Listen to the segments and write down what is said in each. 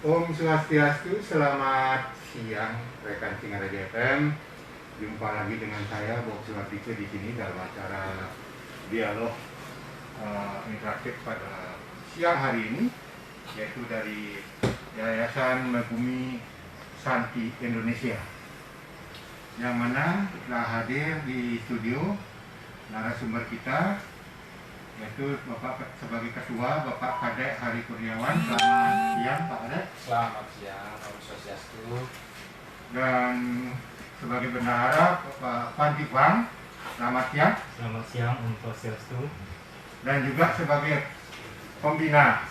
Om Swastiastu, selamat siang rekan Singaraja FM. Jumpa lagi dengan saya Bob Suwardike di sini dalam acara dialog interaktif pada siang hari ini, yaitu dari Yayasan Megumi Santi Indonesia, yang mana telah hadir di studio narasumber kita, yaitu Bapak sebagai Ketua Bapak Kadek Hari Kurniawan. Selamat siang Pak Kadek. Selamat siang, Om Swastiastu. Dan sebagai Bendahara Bapak Panji Bang. Selamat siang. Selamat siang Om Swastiastu. Dan juga sebagai Pembina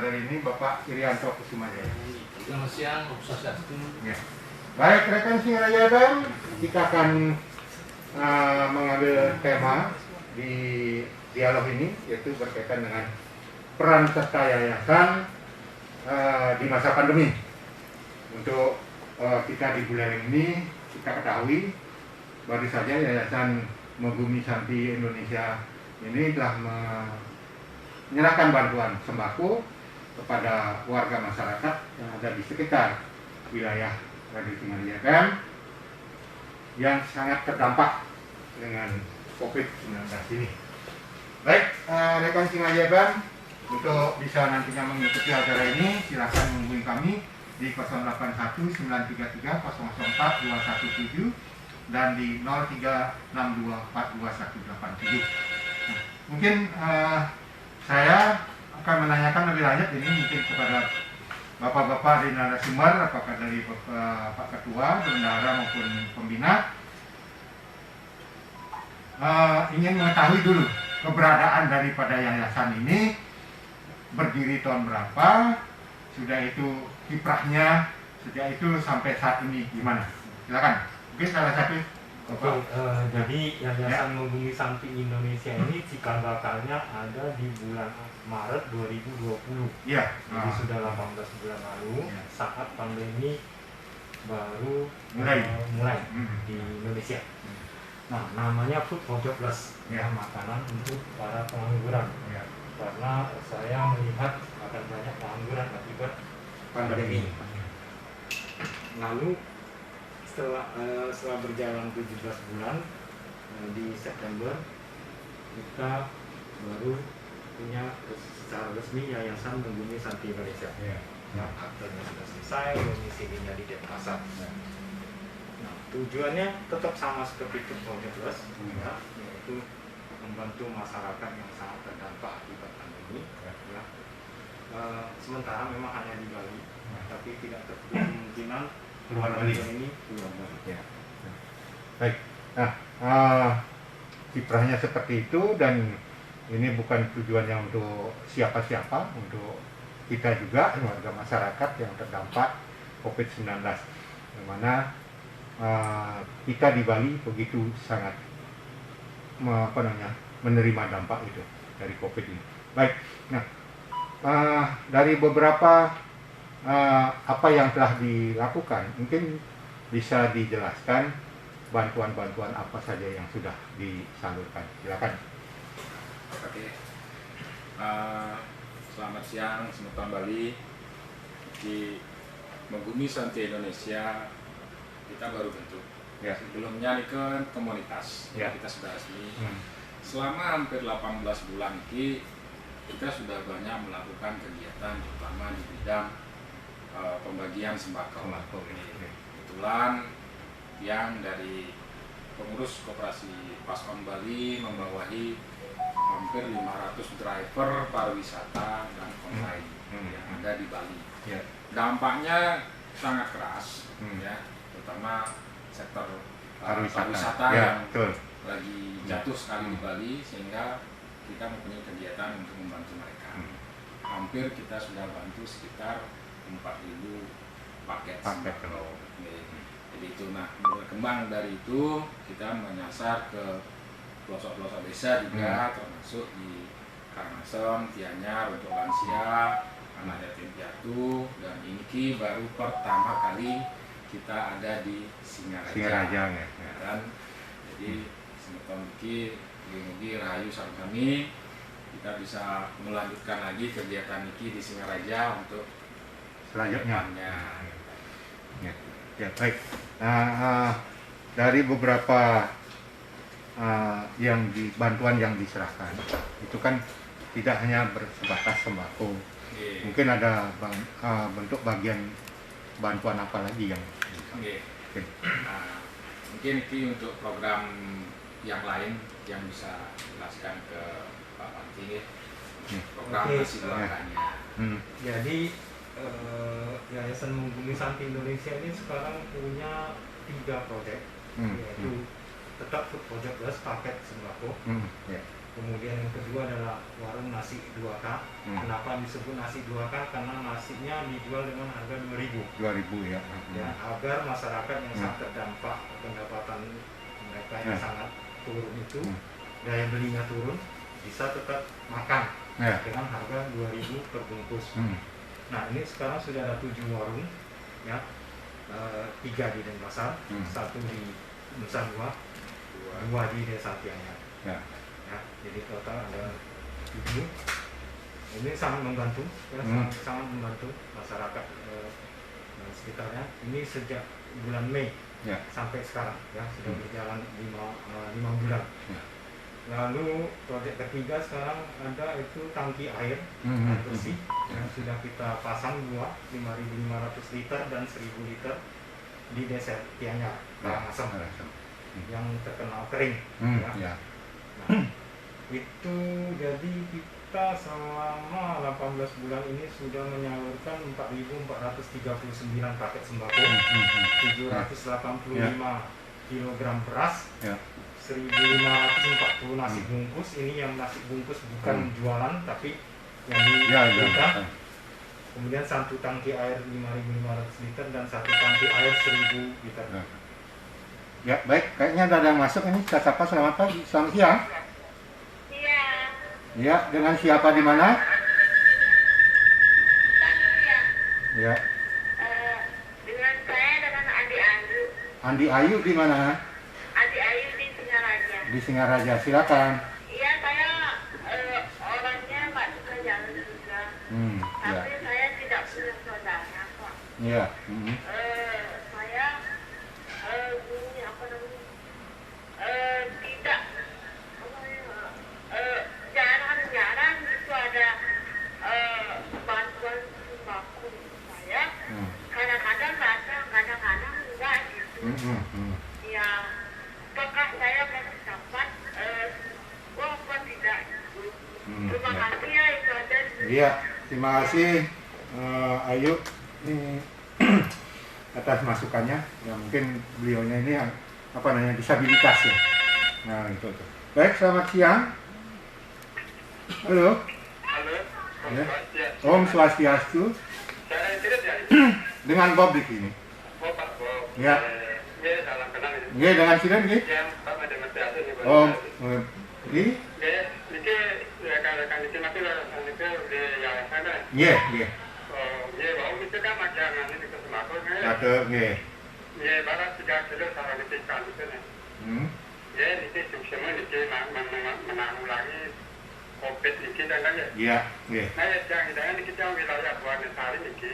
dari ini Bapak Irianto Kusumajaya. Selamat siang, Om Swastiastu. Ya. Baik rekan Singaraja FM, kita akan mengambil tema di dialog ini, yaitu berkaitan dengan peran serta yayasan di masa pandemi. Untuk kita di bulan ini, kita ketahui baru saja Yayasan Megumi Santi Indonesia ini telah menyerahkan bantuan sembako kepada warga masyarakat yang ada di sekitar wilayah Radio Singaraja FM yang sangat terdampak dengan COVID-19 ini. Baik, rekan Singaraja FM, untuk bisa nantinya mengikuti acara ini, silakan menghubungi kami di 081933004217 dan di 0362421187. Nah, mungkin saya akan menanyakan lebih lanjut ini mungkin kepada Bapak-bapak di narasumber, apakah dari Pak Ketua, Bendahara maupun Pembina, ingin mengetahui dulu keberadaan daripada yayasan ini, berdiri tahun berapa, sudah itu kiprahnya sejak itu sampai saat ini gimana? Silakan. Mungkin salah satu. Oke, jadi Yayasan Megumi Santi Indonesia ini cikal bakalnya ada di bulan Maret 2020. Iya. Jadi sudah 18 bulan lalu, saat pandemi baru mulai di Indonesia. Nah, namanya Food for Jobless, makanan untuk para pengangguran. Karena saya melihat akan banyak pengangguran akibat pandemi. Lalu setelah berjalan 17 bulan, di September kita baru punya secara resmi Yayasan Megumi Santi Indonesia. Nah, aktenya sudah selesai, domisilinya di Denpasar. Nah, tujuannya tetap sama seperti itu, yaitu membantu masyarakat yang sangat terdampak akibat pandemi. Sementara memang hanya di Bali, tapi tidak tertutup kemungkinan Luar Bali ini luar Bali. Ya. Baik. Nah, kiprahnya seperti itu, dan ini bukan tujuannya untuk siapa-siapa, untuk kita juga warga masyarakat yang terdampak COVID-19, di mana kita di Bali begitu sangat menerima dampak itu dari COVID ini. Baik. Nah, dari beberapa apa yang telah dilakukan, mungkin bisa dijelaskan bantuan-bantuan apa saja yang sudah disalurkan. Silakan. Oke. Selamat siang semuanya Bali. Di Megumi Santi Indonesia kita baru bentuk. Ya. Sebelumnya ini kan komunitas, kita sudah resmi. Selama hampir 18 bulan ini kita sudah banyak melakukan kegiatan, terutama di bidang pembagian sembako. Kebetulan yang dari pengurus koperasi Paskon Bali membawahi hampir 500 driver pariwisata dan online yang ada di Bali. Dampaknya sangat keras, terutama sektor pariwisata yang lagi jatuh sekali di Bali, sehingga kita mempunyai kegiatan untuk membantu mereka. Hampir kita sudah bantu sekitar 4.000 paket sembako. Jadi itu, nah berkembang dari itu kita menyasar ke pelosok-pelosok desa juga, termasuk di Karangasem, Tianyar untuk lansia, anak yatim piatu, dan ini baru pertama kali kita ada di Singaraja. Dan jadi semeton iki mugi rahayu sareng kami kita bisa melanjutkan lagi kegiatan ini di Singaraja untuk selanjutnya. kedepannya. Ya, ya baik. Nah, dari beberapa bantuan yang diserahkan itu kan tidak hanya bersebatas sembako, mungkin ada bentuk bagian bantuan apa lagi yang Oke. Nah, mungkin ini untuk program yang lain yang bisa jelaskan ke Pak Panti, program Oke. nasi dua kanya. Jadi Yayasan Bumi Santi Indonesia ini sekarang punya 3 proyek, yaitu tetap food project plus paket sembako. Ya. Kemudian yang kedua adalah warung nasi 2K. Kenapa disebut nasi 2K? Karena nasinya dijual dengan harga 2.000. 2.000 ya. Ya, agar masyarakat yang sangat terdampak pendapatan mereka yang sangat turun itu, daya belinya turun, bisa tetap makan Ya. dengan harga 2.000 per bungkus. Nah, ini sekarang sudah ada 7 warung, ya, 3 di Denpasar, 1 di Nusa Dua, 2 di Desa Tianyar. Ya. Ya, jadi total ada 7. Ini sangat membantu, ya, sangat membantu masyarakat sekitarnya. Ini sejak bulan Mei Ya. sampai sekarang, ya, sudah berjalan 5 bulan. Ya. Lalu proyek ketiga sekarang ada itu tangki air bersih yang sudah kita pasang 5.500 liter dan 1.000 liter di Desa Tianyar, Karangasem, yang terkenal kering. Ya. Nah, itu jadi kita selama 18 bulan ini sudah menyalurkan 4.439 paket sembako, 785 kg beras, 1.540 nasi bungkus. Ini yang nasi bungkus bukan jualan tapi yang diberikan. Kemudian 1 tangki air 5.500 liter dan 1 tangki air 1.000 liter. Ya, baik. Kayaknya ada yang masuk ini. Kita sapa, selamat pagi, selamat siang. Iya. Ya, dengan siapa di mana? Ya. Dengan saya dengan Andi Ayu. Andi Ayu di mana? Andi Ayu di Singaraja. Di Singaraja. Silakan. Iya, saya orangnya Pak suka jalan juga. Ya. Tapi saya tidak punya saudara, Pak. Ya. Saya ini apa namanya? Tidak jarang gitu ada bantuan sembako saya. Kadang-kadang datang, kadang-kadang enggak gitu. Ya, apakah saya masih dapat apa tidak? Terima kasih ya, itu aja. Iya, terima kasih Ayu ini atas masukannya. Ya mungkin beliaunya ini apa namanya disabilitas ya. Nah itu. Baik, selamat siang. Halo. Halo, Ya. Om Swastiastu. saya tidak ya. Dengan Bob di sini. Oh, Pak Bob. Ya. Ya, salam kenal ini. Nggih, dengan sini nggih. Ya, Pak ada masih ini. Om, di? Ya, ini rekan-rekan itu nanti lah, itu di yayasan kan. Nggih, nggih. Oh, ya, Om itu kan macam nanti di sembako kan. Kata nggih. Ya, barat 3 kilo sama di kan itu nih. Ya, ini semua ini menanggulangi COVID ini dan kan ya. Iya, nggih. Nah, yang hidayah kita wilayah Buanesari ini.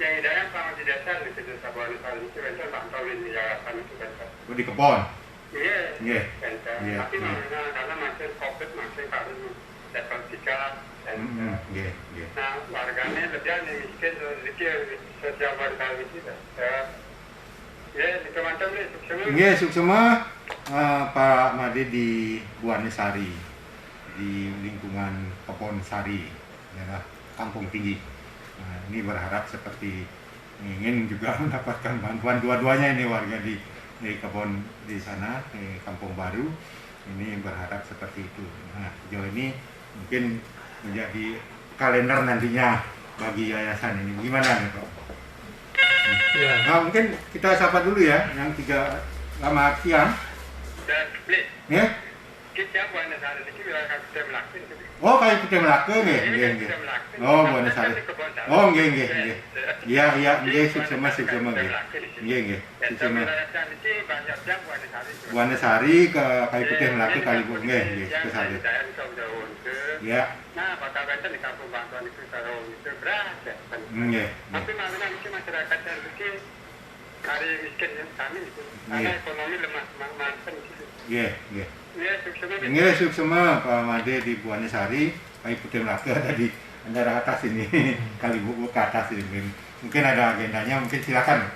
Yang hidayah sama di desa di desa Buanesari itu bentar bantau ini yayasan itu bentar. Di kebon. Iya. Nggih. Bentar. Iya, Tapi iya. karena masih COVID masih harus level 3. Nggih, nggih. Nah, warganya lebih miskin rezeki sosial warga itu. Ya, itu macam ni semua. Nggih, suksema Pak Made di Buanesari, di lingkungan Kebon Sari, daerah Kampung Tinggi. Nah, ini berharap seperti ingin juga mendapatkan bantuan dua-duanya ini warga di kebun di sana, di Kampung Baru. Ini berharap seperti itu. Nah, sejauh ini mungkin menjadi kalender nantinya bagi yayasan ini. Gimana nih Pak? Ya. Nah, mungkin kita sapa dulu ya, yang 3 selamat siang. Dan beli. Ya, Kita Buana Sari ini wilayah Kabupaten Melaka. Oh, kayak Putih Melaka nggih, nggih, nggih. Oh, Buana Sari. Oh, nggih, nggih, nggih. Iya, iya, nggih, suksema nggih. Nggih, nggih. Suksema. Buana Sari ke kayak Putih Melaka kali Bu nggih, nggih, ke Sari. Iya. Nah, Kota Banten di Kampung Bantuan itu kalau itu berada. Nggih. Tapi malah mungkin masyarakat yang mungkin kari miskin yang kami itu, karena ekonomi lemah, mantan itu. Nggih, nggih. Iya, suksema. Nggih, suksema Pak Made di Buana Sari, kayak Putih Melaka tadi antara atas ini kali Bu ke atas ini. Mungkin ada agendanya, mungkin silakan.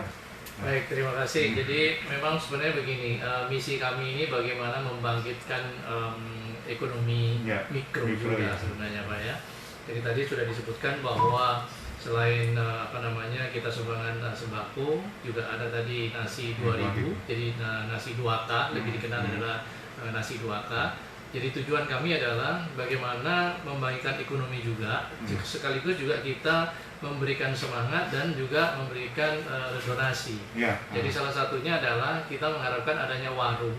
Baik, terima kasih. Jadi memang sebenarnya begini, misi kami ini bagaimana membangkitkan ekonomi mikro juga ya. Sebenarnya Pak ya. Jadi tadi sudah disebutkan bahwa selain kita sumbangan sembako, juga ada tadi nasi 2.000, jadi nasi 2K, lebih dikenal adalah nasi 2K. Jadi tujuan kami adalah bagaimana membangkitkan ekonomi juga, sekaligus juga kita memberikan semangat dan juga memberikan donasi. Jadi salah satunya adalah kita mengharapkan adanya warung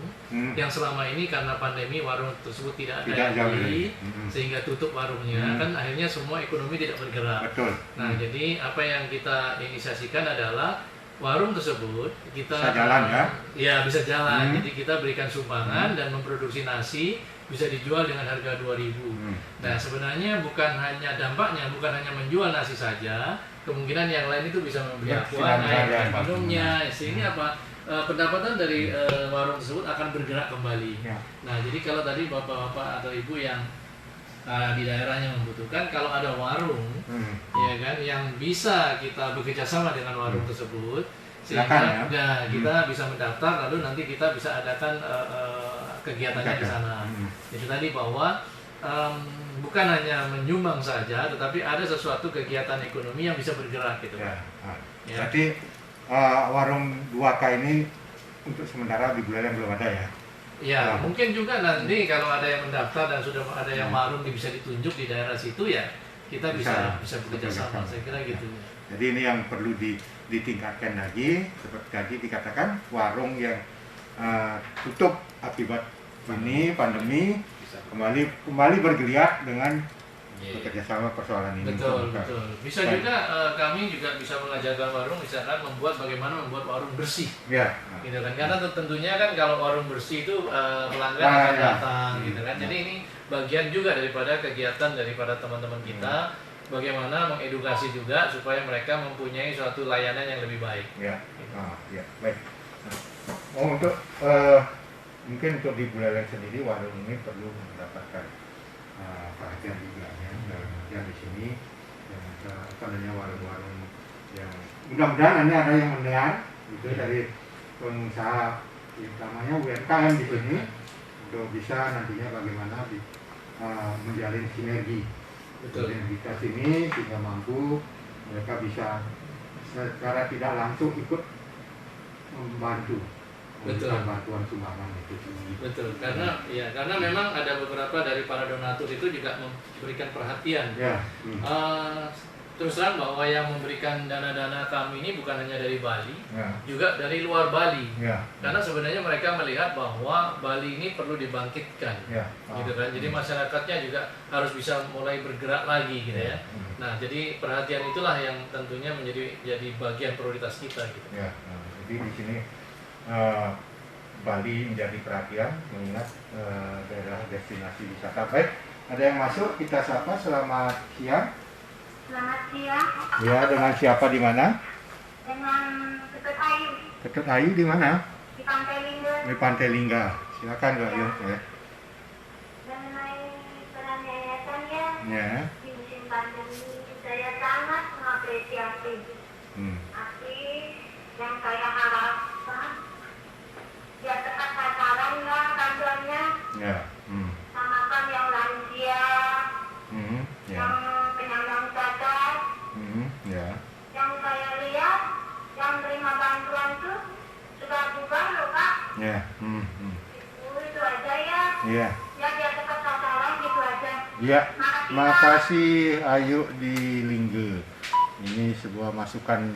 yang selama ini karena pandemi warung tersebut tidak ada lagi, sehingga tutup warungnya, kan akhirnya semua ekonomi tidak bergerak. Betul. Nah, jadi apa yang kita inisiasikan adalah warung tersebut kita bisa jalan ya? Ya bisa jalan. Jadi kita berikan sumbangan dan memproduksi nasi bisa dijual dengan harga 2.000. Nah, sebenarnya bukan hanya dampaknya, bukan hanya menjual nasi saja, kemungkinan yang lain itu bisa membeli aqua, air minumnya, sehingga pendapatan dari warung tersebut akan bergerak kembali. Nah, jadi kalau tadi bapak-bapak atau ibu yang di daerahnya membutuhkan, kalau ada warung ya kan yang bisa kita bekerja sama dengan warung tersebut, sehingga kita bisa mendaftar, lalu nanti kita bisa adakan kegiatannya di sana. Jadi tadi bahwa bukan hanya menyumbang saja, tetapi ada sesuatu kegiatan ekonomi yang bisa bergerak gitu. Jadi warung 2K ini untuk sementara di Buleleng belum ada ya? Ya, mungkin juga nanti kalau ada yang mendaftar dan sudah ada yang warung bisa ditunjuk di daerah situ, ya kita bisa bekerja sama. Saya kira gitu. Jadi ini yang perlu ditingkatkan lagi, seperti tadi dikatakan warung yang tutup akibat ini pandemi kembali bergeliat dengan bekerja sama persoalan ini. Betul. Bisa juga kami juga bisa mengajarkan warung misalkan bagaimana membuat warung bersih. Gitu kan. Karena tentunya kan kalau warung bersih itu pelanggan akan datang gitu kan. Jadi ini bagian juga daripada kegiatan daripada teman-teman kita, bagaimana mengedukasi juga supaya mereka mempunyai suatu layanan yang lebih baik. Baik. Untuk mungkin untuk di Buleleng sendiri warung ini perlu mendapatkan perhatian juga yang di sini, yang warung-warung yang mudah-mudahan ini ada yang mendengar itu dari pengusaha utamanya UMKM di sini untuk bisa nantinya bagaimana menjalin sinergi sinergitas ini sehingga mampu mereka bisa secara tidak langsung ikut membantu bantuan sumbangan itu. Betul, karena memang ada beberapa dari para donatur itu juga memberikan perhatian. Terus terang bahwa yang memberikan dana-dana kami ini bukan hanya dari Bali, juga dari luar Bali. Karena sebenarnya mereka melihat bahwa Bali ini perlu dibangkitkan, gitu kan. Jadi masyarakatnya juga harus bisa mulai bergerak lagi, gitu ya. Nah, jadi perhatian itulah yang tentunya jadi bagian prioritas kita, gitu. Jadi di sini Bali menjadi perhatian mengingat daerah destinasi wisata. Baik, ada yang masuk, kita sapa. Selamat siang. Selamat siang. Ya, dengan siapa di mana? Dengan Ketut Ayu. Ketut Ayu di mana? Di Pantai Lingga. Di Pantai Lingga. Silakan Kak Ayu. Mengenai peran yayasannya, di musim pandemi saya sangat mengapresiasi. Tapi yang saya harapkan ya tepat sasarannya, bantuannya. Samakan yang lansia, yang penyandang cacat. Yang saya lihat, yang terima bantuan itu sudah bukan loh Pak. Itu aja ya. Ya biar tepat sasaran gitu aja. Makasih Ayu di Lingga. Ini sebuah masukan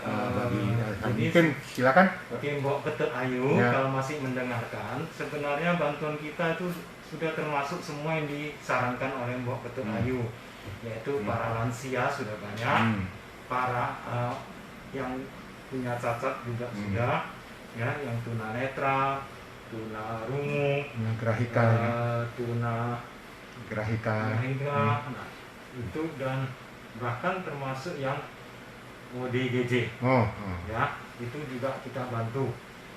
Jadi mungkin silakan. Oke, Mbok Ketut Ayu, Ya. kalau masih mendengarkan, sebenarnya bantuan kita itu sudah termasuk semua yang disarankan oleh Mbok Ketut Ayu, yaitu para lansia sudah banyak, para yang punya cacat juga sudah, ya, yang tunanetra, tunarungu, Grahika, grahika, nah, itu dan bahkan termasuk yang ODGJ, ya, itu juga kita bantu.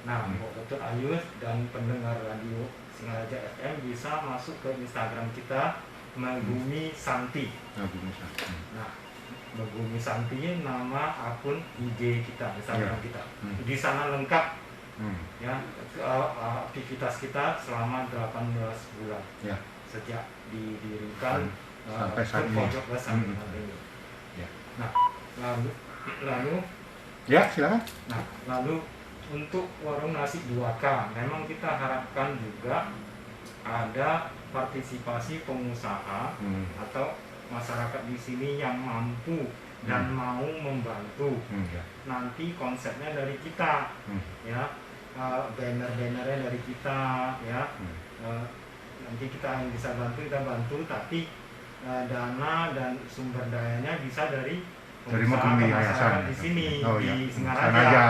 Nah, Mbok Ketut Ayu dan pendengar radio Singaraja FM bisa masuk ke Instagram kita Megumi Santi. Nah, Megumi Santi nama akun IG kita, Instagram kita. Di sana lengkap, ya, aktivitas kita selama 18 bulan, ya, sejak didirikan sampai saat ini. pojok sampai ini. Ya. Nah, lalu Ya, silakan. Nah, lalu untuk warung nasi 2K, memang kita harapkan juga ada partisipasi pengusaha atau masyarakat di sini yang mampu dan mau membantu. Ya. Nanti konsepnya dari kita, ya, banner-bannernya dari kita, ya. Nanti kita yang bisa bantu kita bantu, tapi dana dan sumber dayanya bisa dari Megumi masyarakat Yayasan di sini, ya. di Singaraja. Singaraja,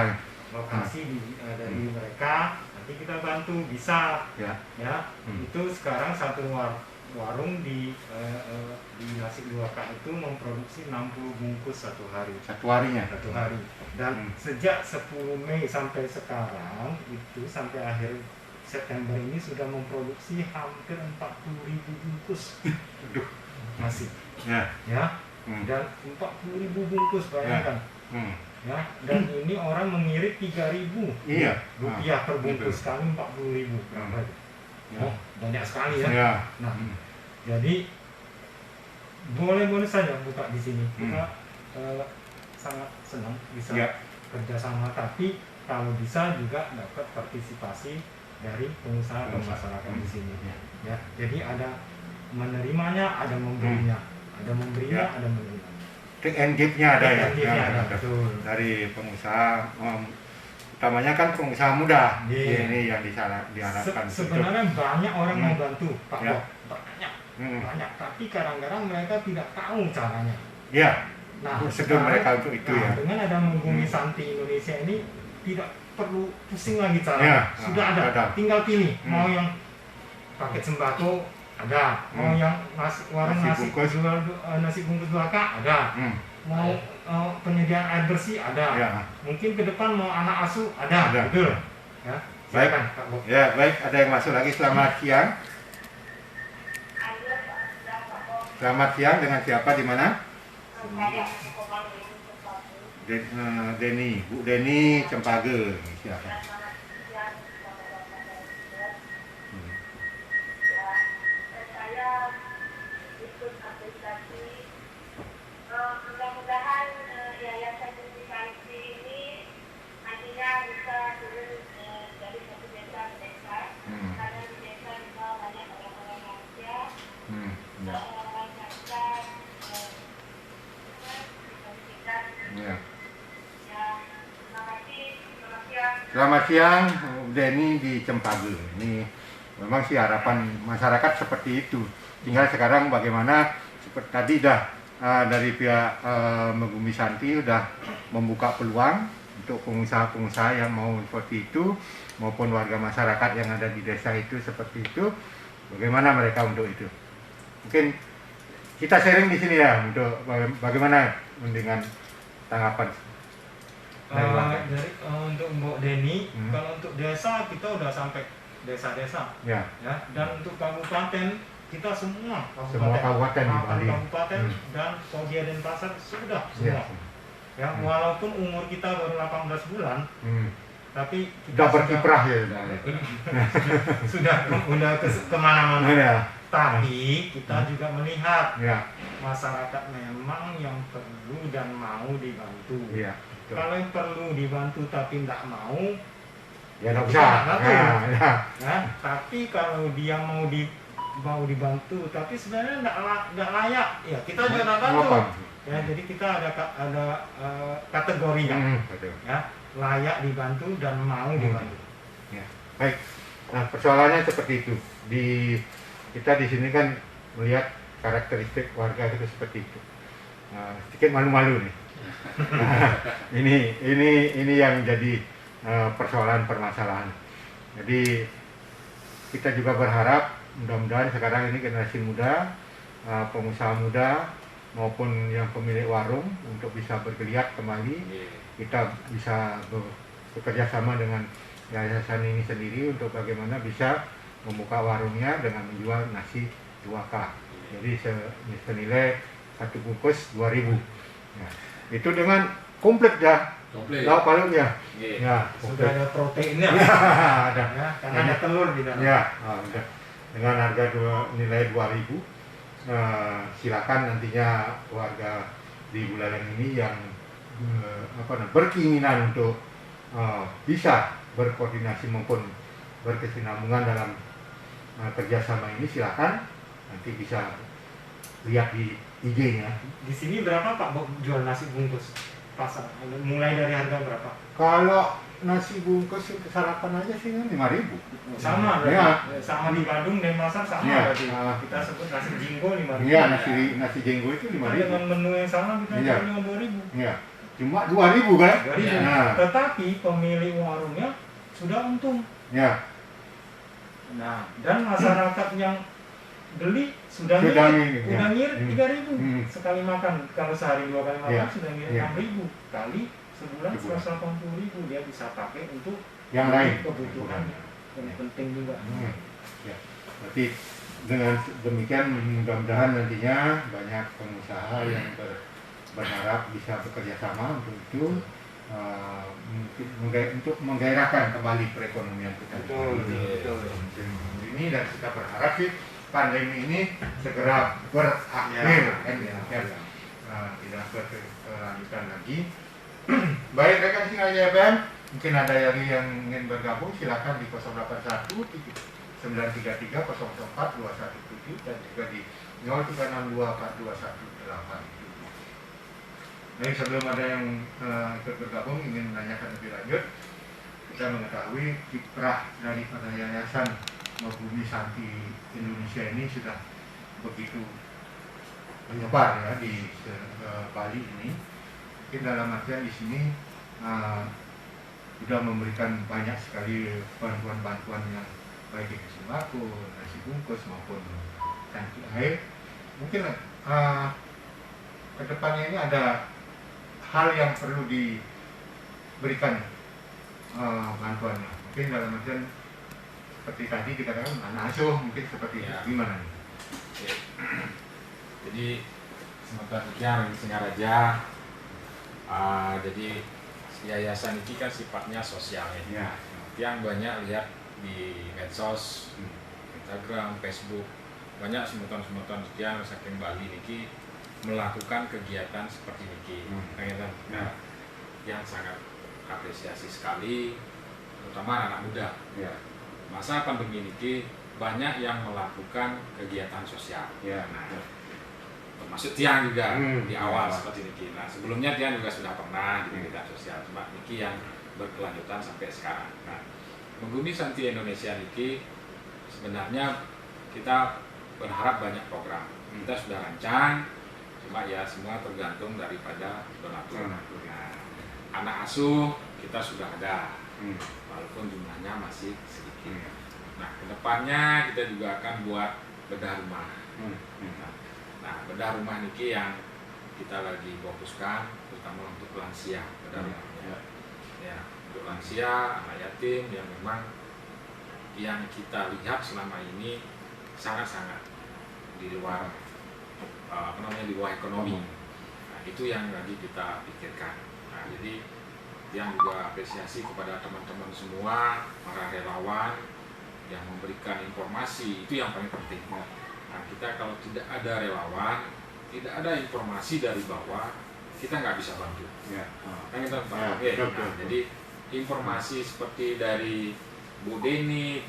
lokasi dari mereka, nanti kita bantu bisa, Ya. ya. Itu sekarang satu warung di nasi 2K itu memproduksi 60 bungkus satu hari. Satu harinya. Satu hari. Dan sejak 10 Mei sampai sekarang itu sampai akhir September ini sudah memproduksi hampir 40.000 bungkus. Aduh. Nasi. Ya. Ya. Dan 40.000 bungkus, bayangkan. Ya, dan ini orang mengirit 3.000 rupiah per bungkus, kali 40.000. Oh, banyak sekali ya. Ya. Nah, jadi boleh-boleh saja buka di sini. Kita sangat senang bisa kerjasama, tapi kalau bisa juga dapat partisipasi dari pengusaha dan masyarakat di sini. Ya, jadi ada menerimanya, ada memberinya, ada memberinya, ada menerima. Take and give-nya ada ya. Ada, betul. Dari pengusaha, utamanya kan pengusaha muda. Iya. Ini yang diharapkan. Sebenarnya banyak orang mau bantu, Pak Ya. Bob. Banyak, tapi kadang-kadang mereka tidak tahu caranya. Iya. Nah, Prosedur mereka untuk itu ya. Dengan ada Megumi Santi Indonesia ini tidak perlu pusing lagi caranya. Ya, Sudah ada. Tinggal pilih mau yang paket sembako ada, mau yang warung nasi bungkus 2K ada, mau penyediaan air bersih ada, Ya. mungkin ke depan mau anak asuh ada. Betul. Ya, Baik. silakan, Pak Bob. Ya, baik. Ada yang masuk lagi. Selamat siang. Selamat siang, dengan siapa, di mana? Deni, Bu Deni Cempage. Silakan. Mudah-mudahan yayasan Santi ini nantinya bisa turun dari satu desa ke desa, karena di desa juga banyak orang-orang lansia, orang-orang cacat, pendidikan. Ya. Terima kasih. Selamat siang. Selamat siang, Bu Deni di Cempage. Ini memang sih harapan masyarakat seperti itu. Tinggal sekarang bagaimana, seperti tadi dari pihak Megumi Santi sudah membuka peluang untuk pengusaha-pengusaha yang mau seperti itu, maupun warga masyarakat yang ada di desa itu seperti itu. Bagaimana mereka untuk itu? Mungkin kita sharing di sini ya, untuk bagaimana dengan tanggapan. Untuk Mbok Deni, kalau untuk desa kita udah sampai desa-desa, Ya. dan untuk kabupaten kita semua kabupaten di Bali. kabupaten dan Podia Denpasar sudah Ya. semua. Ya, walaupun umur kita baru 18 bulan, tapi kita Sudah berkiprah ya. sudah kemana-mana. Ya. Tapi kita juga melihat Ya. masyarakat memang yang perlu dan mau dibantu. Iya. Kalau yang perlu dibantu tapi tidak mau, Ya nggak kita usah. nggak bantu. Ya. Ya, tapi kalau dia mau dibantu tapi sebenarnya nggak layak, ya kita juga nggak bantu. Ya, jadi kita ada kategorinya, betul. ya, layak dibantu dan mau dibantu. Ya, baik. Nah, persoalannya seperti itu. Kita di sini kan melihat karakteristik warga itu seperti itu. Sedikit malu-malu nih. Nah, ini yang jadi persoalan permasalahan. Jadi kita juga berharap mudah-mudahan sekarang ini generasi muda, pengusaha muda maupun yang pemilik warung untuk bisa bergeliat kembali. Kita bisa bekerja sama dengan yayasan ini sendiri untuk bagaimana bisa membuka warungnya dengan menjual nasi 2K. Jadi senilai 1 bungkus 2.000. Ya, itu dengan komplit ya. Komplit. Lauk pauknya. Ya, Sudah ada proteinnya, ada. ya, karena ada telur di dalam. Ya, udah. Dengan harga nilai 2.000, silakan nantinya warga di Buleleng ini yang berkeinginan untuk bisa berkoordinasi maupun berkesinambungan dalam kerjasama ini, silakan nanti bisa lihat di IG-nya. Di sini berapa Pak jual nasi bungkus pasar? Mulai dari harga berapa? Kalau nasi bungkus untuk sarapan aja sih kan 5.000. Sama berarti. Ya. Sama di Bandung dan Pasar sama Ya. berarti. Kita sebut nasi jinggo 5.000. Iya, nasi jenggo itu Kita 5.000. dengan menu yang sama kita Iya. jual dengan 2.000. Iya. Cuma 2.000 kan? 2.000. Nah, Tetapi pemilik warungnya sudah untung. ya. Nah, dan masyarakat yang beli sudah Sudah ngirit, ngirit, ya. udah ngirit 3.000 Hmm. sekali makan. Kalau sehari 2 kali makan Ya. sudah ngirit Ya. 6.000 kali sebulan Sebulan. 180.000 dia bisa pakai untuk Yang lain. kebutuhan yang penting juga. Ya. Berarti dengan demikian mudah-mudahan nantinya banyak pengusaha yang berharap bisa bekerja sama untuk itu, mungkin untuk menggairahkan kembali perekonomian kita. Betul. Ini dan kita berharap sih pandemi ini segera berakhir, kan ya. Tidak berkelanjutan lagi. Baik rekan Sinarja FM, mungkin ada yang ingin bergabung silakan di 081 933 004 217 dan juga di 0362 421 Baik, sebelum ada yang ikut bergabung ingin menanyakan lebih lanjut, kita mengetahui kiprah daripada Yayasan Bumi Santi Indonesia ini sudah begitu menyebar ya di Bali ini. Mungkin dalam artian di sini sudah memberikan banyak sekali bantuan-bantuan yang baik itu sembako, nasi bungkus maupun tangki air. Mungkin ke depannya ini ada hal yang perlu diberikan bantuannya. Mungkin dalam artian seperti tadi dikatakan anak asuh, mungkin seperti Ya. itu. Gimana nih? Oke. Jadi sementara yang Singaraja, jadi yayasan ini kan sifatnya sosial ya. Ya. Yang banyak lihat di medsos, Instagram, Facebook, banyak semutan-semutan sekian saking Bali niki melakukan kegiatan seperti niki. Ya. Yang sangat apresiasi sekali, terutama anak muda. Ya. Masa pandemi niki banyak yang melakukan kegiatan sosial. Ya. Nah, termasuk Tiang juga di awal Ya. seperti Niki. Nah, sebelumnya Tiang juga sudah pernah di kegiatan sosial, cuma Niki yang berkelanjutan sampai sekarang. Nah, Bumi Santi Indonesia Niki sebenarnya kita berharap banyak program. Kita sudah rancang, cuma ya semua tergantung daripada donatur. Nah, anak asuh kita sudah ada, walaupun jumlahnya masih sedikit. Nah, kedepannya kita juga akan buat bedah rumah. Nah, bedah rumah niki yang kita lagi fokuskan, terutama untuk lansia, bedah rumahnya. Ya, untuk lansia, anak yatim yang memang yang kita lihat selama ini sangat-sangat di luar di luar ekonomi. Nah, itu yang lagi kita pikirkan. Nah, jadi yang juga apresiasi kepada teman-teman semua, para relawan yang memberikan informasi, itu yang paling penting. Nah, kita kalau tidak ada relawan, tidak ada informasi dari bawah, kita nggak bisa bantu. Ya. Kan kita Ya, Oke. betul, Nah, betul. jadi informasi seperti dari Bu Deni,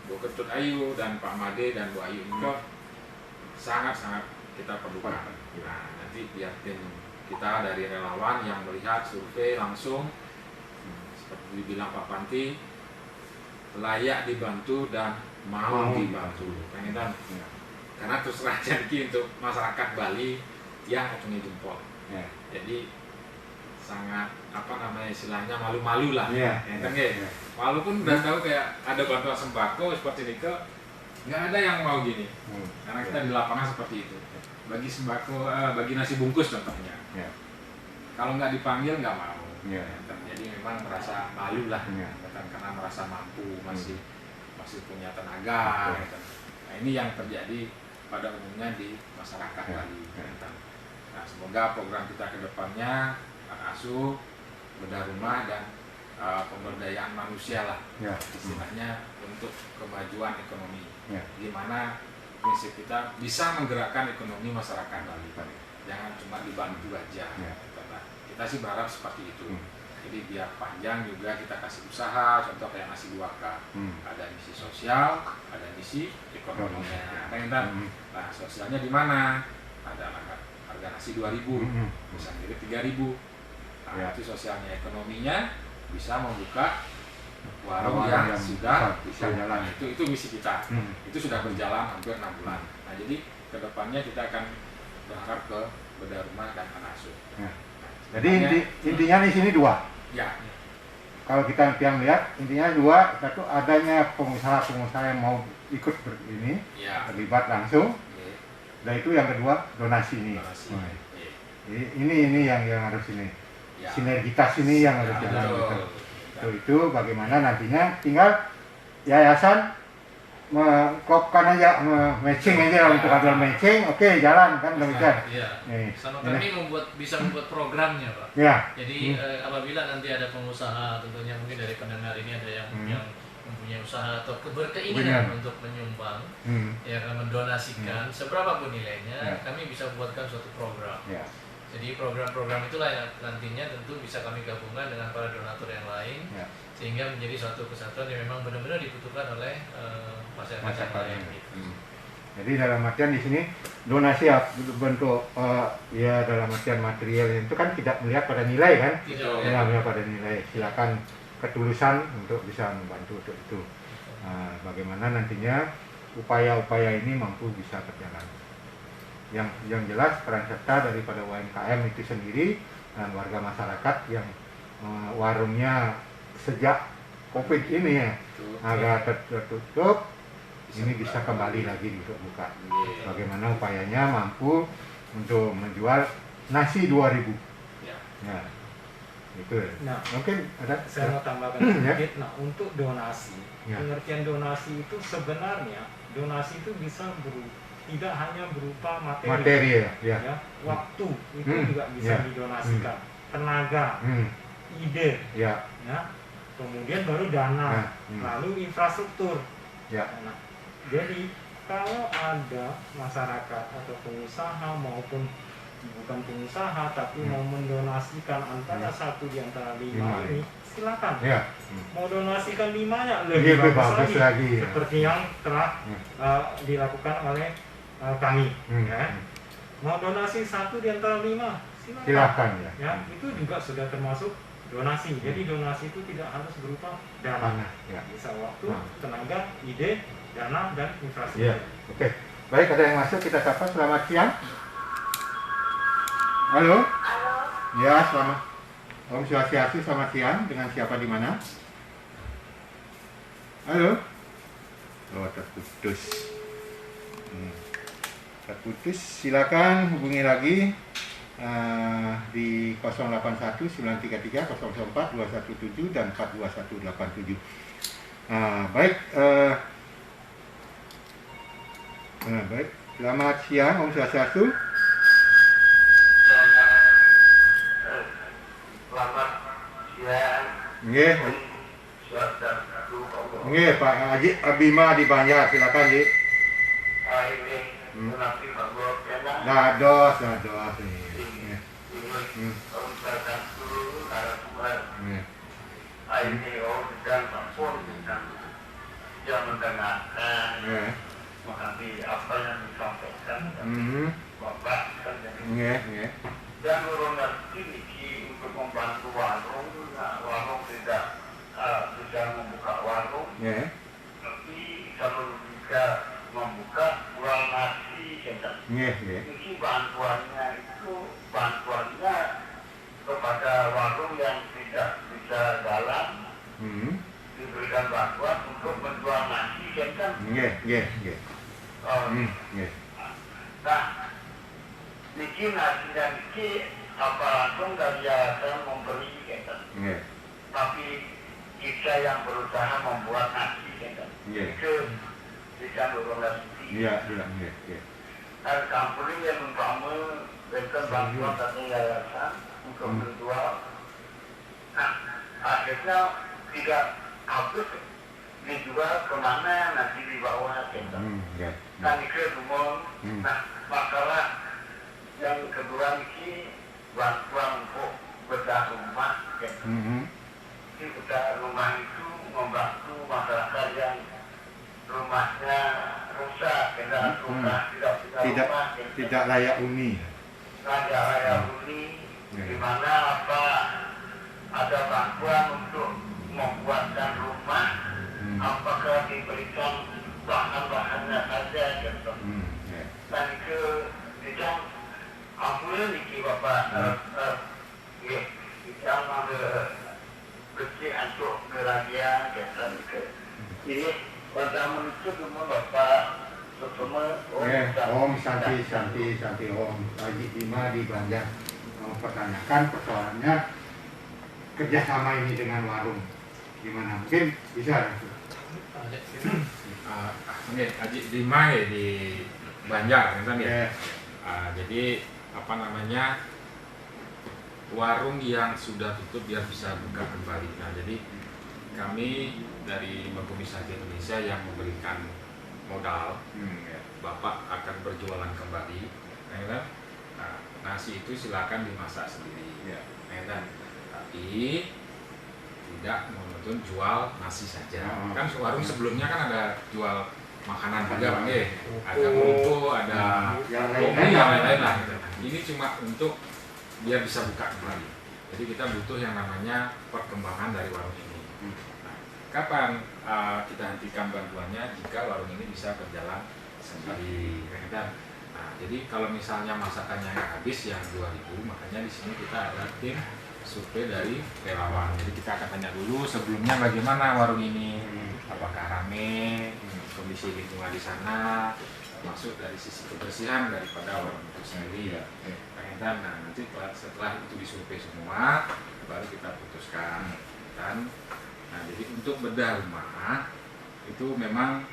Bu Ketut Ayu dan Pak Made dan Bu Ayu ini sangat-sangat kita perlukan. Nah, nanti nanti biar tim kita dari relawan yang melihat survei langsung, seperti dibilang Pak Panti, layak dibantu dan mau dibantu. Pengen karena terus terang jadi untuk masyarakat Bali yang acungi jempol. Ya. Jadi sangat istilahnya malu-malu lah. Walaupun udah tahu kayak ada bantuan sembako seperti ini, nggak ada yang mau gini. Karena kita di lapangan seperti itu. Bagi sembako, bagi nasi bungkus contohnya. Kalau nggak dipanggil nggak mau. Jadi memang merasa malu lah, karena merasa mampu, masih punya tenaga. Nah ini yang terjadi pada umumnya di masyarakat Bali. Nah semoga program kita ke depannya anak asuh, bedah rumah dan pemberdayaan manusia lah, istilahnya untuk kemajuan ekonomi. Gimana prinsip kita bisa menggerakkan ekonomi masyarakat Bali, jangan cuma dibantu aja. Nah, kita sih berharap seperti itu. Jadi biar panjang juga kita kasih usaha, contoh kayak nasi 2K, ada misi sosial, ada misi ekonominya. Nah sosialnya di mana? Ada harga nasi 2.000, bisa ngirit 3.000. Nah itu sosialnya, ekonominya bisa membuka warung yang sudah bisa jalan. Itu misi kita. Itu sudah berjalan hampir 6 bulan. Nah jadi kedepannya kita akan berharap ke bedah rumah dan anak asuh. Jadi intinya di sini dua. Kalau kita yang lihat intinya dua, satu adanya pengusaha-pengusaha yang mau ikut terlibat langsung. Dan itu yang kedua donasi ini. Ini yang harus ini. Sinergitas ini yang harus jalan. Itu bagaimana nantinya tinggal yayasan klopkan aja, matching aja untuk aturan matching, oke jalan kan demikian. Sama kami bisa membuat programnya Pak. Jadi apabila nanti ada pengusaha, tentunya mungkin dari pendengar ini ada yang mempunyai usaha atau berkeinginan untuk menyumbang, ya mendonasikan seberapapun nilainya, kami bisa membuatkan suatu program. Jadi program-program itulah yang nantinya tentu bisa kami gabungkan dengan para donatur yang lain, sehingga menjadi suatu kesatuan yang memang benar-benar dibutuhkan oleh masyarakat lain. Jadi dalam artian di sini donasi bentuk dalam artian material itu kan tidak melihat pada nilai kan? Tidak melihat pada nilai. Silakan ketulusan untuk bisa membantu untuk itu. Bagaimana nantinya upaya-upaya ini mampu bisa berjalan. Yang jelas peran serta daripada UMKM itu sendiri dan warga masyarakat yang warungnya sejak COVID ini agak tertutup, ini bisa kembali lagi untuk buka. Bagaimana upayanya mampu untuk menjual nasi 2.000. Itu. Nah, mungkin ada saya mau tambahkan sedikit. Nah, untuk donasi, pengertian donasi itu sebenarnya donasi itu bisa tidak hanya berupa materi, waktu itu juga bisa didonasikan, tenaga, ide, kemudian baru dana, lalu infrastruktur. Nah, jadi kalau ada masyarakat atau pengusaha maupun bukan pengusaha tapi mau mendonasikan antara satu di antara 5 ini, silakan. Mau donasikan 5-nya lebih bagus lagi. Seperti yang telah dilakukan oleh kami. Mau donasi 1 di antara 5, silakan. Itu juga sudah termasuk donasi. Jadi donasi itu tidak harus berupa dana, bisa waktu, tenaga, ide, dana dan infrastruktur. Oke. Baik, ada yang masuk, kita sapa. Selamat siang. Halo. Ya, selamat. Om Swastiastu, selamat siang. Dengan siapa di mana? Halo. Oh, terputus. Terputus. Silakan hubungi lagi di 081 933 004 217 dan 42187. Baik. Baik. Selamat siang, Om Swastiastu. Selamat siang. Nggih, Pak Haji Abima di Banjar, silakan, Ji. Ini nanti Pak Bro ya. Dados nih. Ini dan Pak Pun yang mendengarkan. Mengerti apa yang disampaikan Bapak kan. mengerti niki untuk membantu warung, warung tidak bisa membuka warung, tapi kalau bisa membuka warung nasi, niki bantuannya kepada warung yang tidak bisa jalan, diberikan bantuan untuk menjual nasi, Nah, niki nasinya niki apa langsung dari yayasan memberi, tapi kita yang berusaha membuat nasi, itu bisa berorganisasi. Dan kampung yang membangun berikan bantuan dari yayasan untuk menjual. Nah, akhirnya tidak habis dijual kemana, nanti dibawa, Dan itu umum. Nah, masalah yang kedua ini bantuan untuk bedah rumah. Ini bedah rumah itu membantu masyarakat yang rumahnya rusak, tidak layak huni. Di mana ada bantuan untuk membuatkan rumah, apakah diberikan bahan-bahannya saja, Dan itu tidak ampun niki Bapak, kita mengambil kecil untuk kerajaan, Ini pertama itu semua Bapak semua Om Santi Om Haji Bima di Banjar mempertanyakan persoalannya kerjasama ini dengan warung gimana, mungkin bisa Ini Haji Bima di Banjar kan ya. Jadi warung yang sudah tutup biar bisa buka kembali. Nah, jadi kami dari Makomisasi Indonesia yang memberikan modal, Bapak akan berjualan kembali, nah, nasi itu silakan dimasak sendiri, tapi tidak menuntut jual nasi saja. Kan warung sebelumnya kan ada jual makanan juga, Bang, ada kerupuk, ada kopi, yang lain-lain lah. Ini cuma untuk biar bisa buka kembali. Jadi kita butuh yang namanya perkembangan dari warung ini. Nah, kapan kita hentikan bantuannya jika warung ini bisa berjalan sendiri. Nah, jadi kalau misalnya masakannya habis yang 2000, makanya di sini kita ada tim survei dari relawan. Jadi kita akan tanya dulu sebelumnya bagaimana warung ini, apakah rame, kondisi lingkungan di sana, masuk dari sisi kebersihan daripada warung itu sendiri. Nah, nanti setelah itu disurvei semua, baru kita putuskan. Nah, jadi untuk bedah rumah itu memang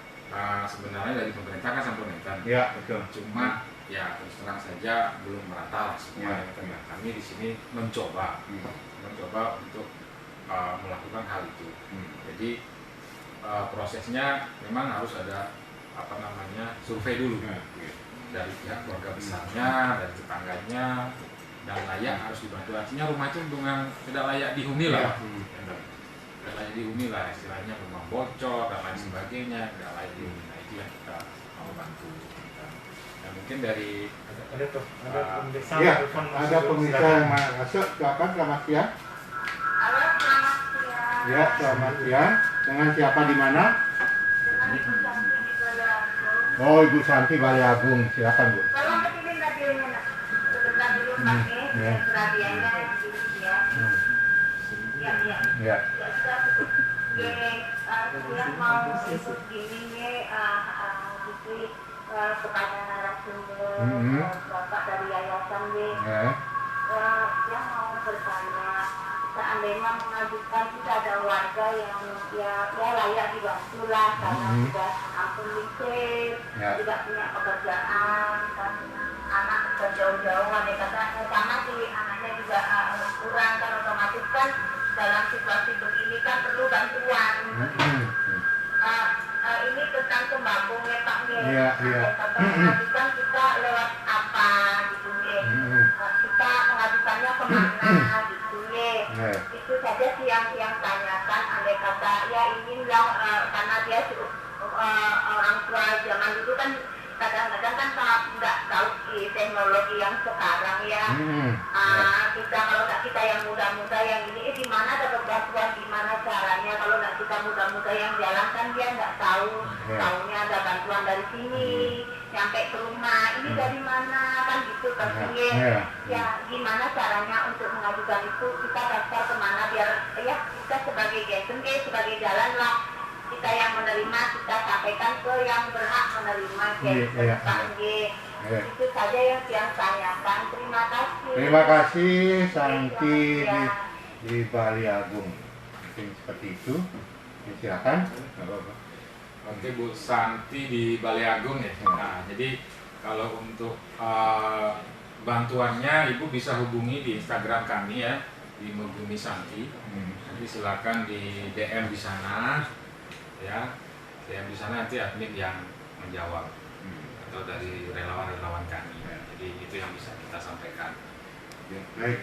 sebenarnya dari pemerintah kan sampaikan. Betul. Cuma ya terus terang saja belum merata semua. Kami di sini mencoba untuk melakukan hal itu. Jadi prosesnya memang harus ada survei dulu. Dari pihak keluarga besarnya, dari tetangganya, dan layak harus dibantu. Artinya rumah itu dengan tidak layak dihuni lah, tidak layak dihuni lah, istilahnya rumah bocor dan lain sebagainya, tidak layak dihuni. Nah, itu yang kita mau bantu. Dan mungkin dari ada pemirsa yang masuk, silakan, selamat siang. Halo, selamat siang. Ya, selamat siang. Dengan siapa di mana? Dengan Ibu Santi di Balai. Oh, Ibu Santi Balai Agung, silakan Bu. Tolong kecilin radionya, nak. Sebentar dulu pakai radionya yang di ya. Ya. Saya mau ikut gini nih, kepada narasumber Bapak dari Yayasan nih. Dia mau bertanya, seandainya mengajukan kita ada warga yang ya layak dibantu lah karena sudah ampun miskin, tidak punya pekerjaan, kan anak berjauh-jauh, ada kata sama si anaknya juga kurang, kan otomatis kan dalam situasi begini kan perlu bantuan. Ini tentang sembako Pak mengajukan kita lewat apa gitu ya. Kita mengajukannya kemana gitu ya. Itu saja sih yang tanyakan. Andai kata ya ini bilang karena dia orang tua zaman dulu kan kadang-kadang kan nggak tahu di teknologi yang sekarang ya. Kita kalau nggak kita yang muda-muda yang ini, gimana dapat bantuan, gimana caranya? Kalau nggak kita muda-muda yang jalan kan dia nggak tahu, tahunya ada bantuan dari sini, sampai ke rumah, ini dari mana kan gitu kan. Ya gimana caranya untuk mengajukan itu, kita daftar kemana biar ya kita sebagai gesen, sebagai jalan lah. Kita yang menerima, kita sampaikan ke yang berhak menerima. Itu saja yang saya tanyakan. Terima kasih. Terima kasih Santi di Bali Agung. Mungkin seperti itu. Silakan. Oke, Bu Santi di Bali Agung ya. Nah, jadi kalau untuk bantuannya Ibu bisa hubungi di Instagram kami ya, di Megumi Santi. Nanti silakan di DM di sana. Ya, DM di sana nanti admin yang menjawab atau dari relawan-relawan kami. Jadi itu yang bisa kita sampaikan. Ya, baik,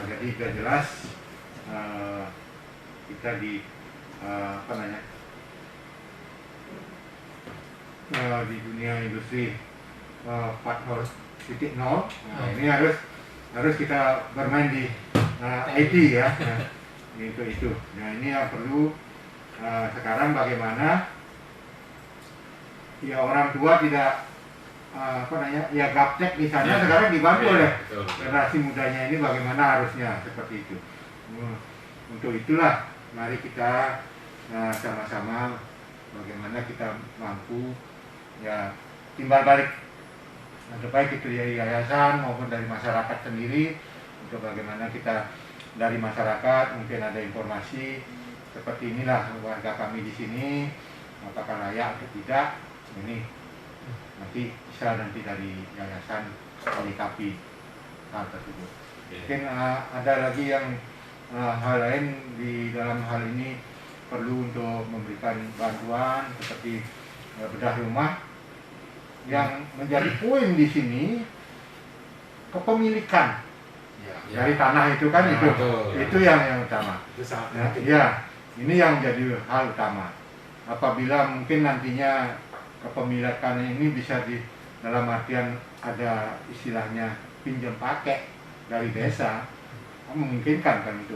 jadi sudah jelas kita di di dunia industri 4.0. Ini harus kita bermain di IT ya. Untuk itu. Nah, ini yang perlu sekarang bagaimana ya orang tua tidak ya gaptek di sana sekarang dibantu oleh generasi mudanya ini bagaimana harusnya seperti itu. Untuk itulah mari kita sama-sama bagaimana kita mampu ya timbal balik baik itu dari yayasan maupun dari masyarakat sendiri, untuk bagaimana kita dari masyarakat mungkin ada informasi seperti inilah warga kami di sini apakah layak atau tidak, ini nanti bisa nanti dari yayasan menyikapi hal tersebut. Mungkin ada lagi yang hal lain di dalam hal ini perlu untuk memberikan bantuan seperti bedah rumah. Yang menjadi poin di sini kepemilikan dari tanah itu kan itu yang utama. Ya, ini yang menjadi hal utama. Apabila mungkin nantinya kepemilikan ini bisa di dalam artian ada istilahnya pinjam pakai dari desa, memungkinkan kan itu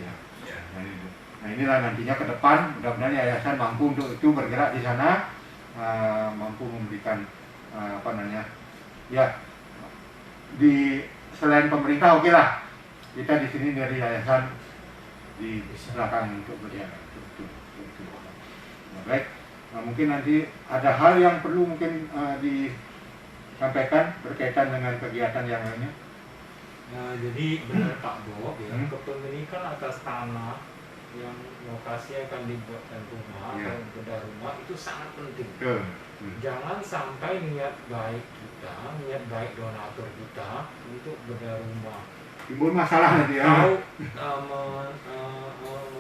ya. Nah inilah nantinya ke depan mudah-mudahan yayasan mampu untuk itu bergerak di sana, mampu memberikan ya di selain pemerintah oke lah, kita di sini dari yayasan di belakang untuk bergerak. Baik, mungkin nanti ada hal yang perlu mungkin disampaikan berkaitan dengan kegiatan yang lainnya. Jadi benar Pak Bob ya, kepemilikan atas tanah yang lokasi akan dibuatkan rumah atau bedah rumah itu sangat penting. Jangan sampai niat baik kita, niat baik donatur kita untuk bedah rumah timbul masalah nanti ya.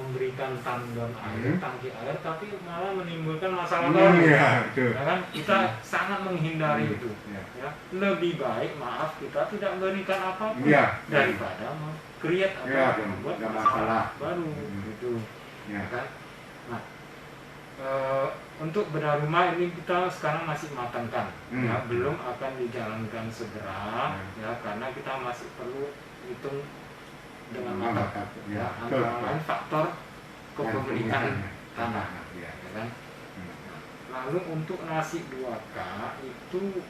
Memberikan tandon air, tangki air, tapi malah menimbulkan masalah baru. Kan kita sangat menghindari itu. Ya. Lebih baik maaf kita tidak memberikan apapun daripada create atau membuat masalah baru gitu. Kan? Nah, untuk bedah rumah ini kita sekarang masih matangkan, ya, belum akan dijalankan segera, ya, karena kita masih perlu hitung dengan matang, ya, antara lain faktor kepemilikan tanah, ya kan? Lalu untuk nasi 2K itu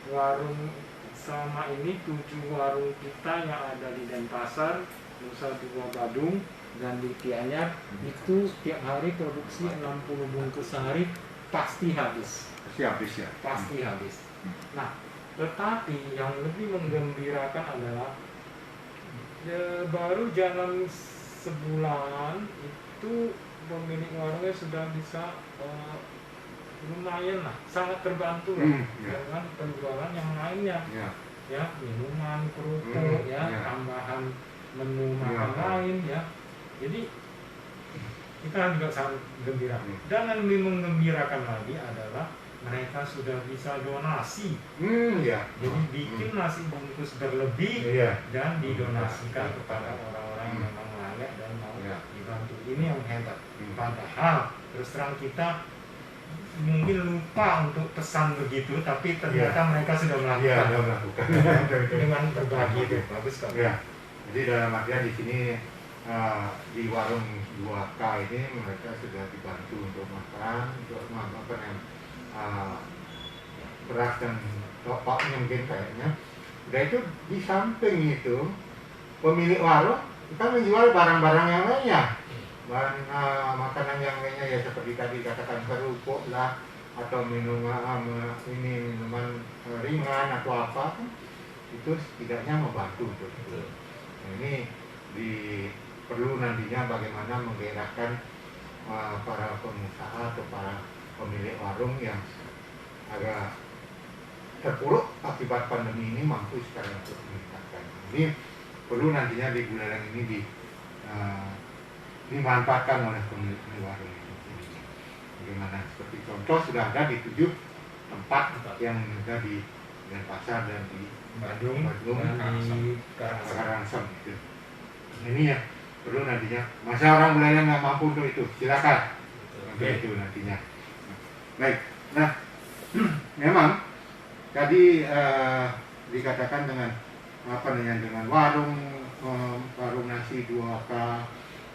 warung sama ini 7 warung kita yang ada di Denpasar, Nusa Dua Badung, dan di Gianyar itu tiap hari produksi 60 bungkus sehari pasti habis. Pasti habis. Nah, tetapi yang lebih menggembirakan adalah baru jalan sebulan itu pemilik warungnya sudah bisa lumayan lah, sangat terbantu dengan penjualan yang lainnya, ya, minuman, kerupuk, tambahan menu makan lain, ya. Jadi kita juga sangat gembira. Dan yang lebih menggembirakan lagi adalah mereka sudah bisa donasi. Jadi bikin nasi bungkus berlebih dan didonasikan kepada orang-orang yang memang layak dan mau dibantu. Ini yang hebat. Padahal terus terang kita mungkin lupa untuk pesan begitu, tapi ternyata mereka sudah Iya, melakukan sudah melakukan. dengan berbagi itu bagus kok. Ya, jadi dalam artian di sini di warung 2K ini mereka sudah dibantu untuk makan, untuk makan yang beras dan rokoknya mungkin kayaknya. Udah itu di samping itu pemilik warung kita menjual barang-barang yang lainnya, bahan makanan yang lainnya ya seperti tadi katakan kerupuk lah atau minuman ringan atau apa, itu setidaknya membantu untuk itu. Nah, ini perlu nantinya bagaimana menggerakkan para pengusaha atau para pemilik warung yang agak terpuruk akibat pandemi ini mampu sekarang untuk meningkatkan. Ini perlu nantinya di Buleleng ini dimanfaatkan oleh pemilik warung itu. Bagaimana seperti contoh sudah ada di 7 tempat yang ada di Denpasar dan di Bandung di Karangsem itu. Ini ya perlu nantinya. Masa orang Buleleng nggak mampu untuk itu, silakan. Itu nantinya. Baik. Nah, memang tadi dikatakan dengan dengan warung nasi 2K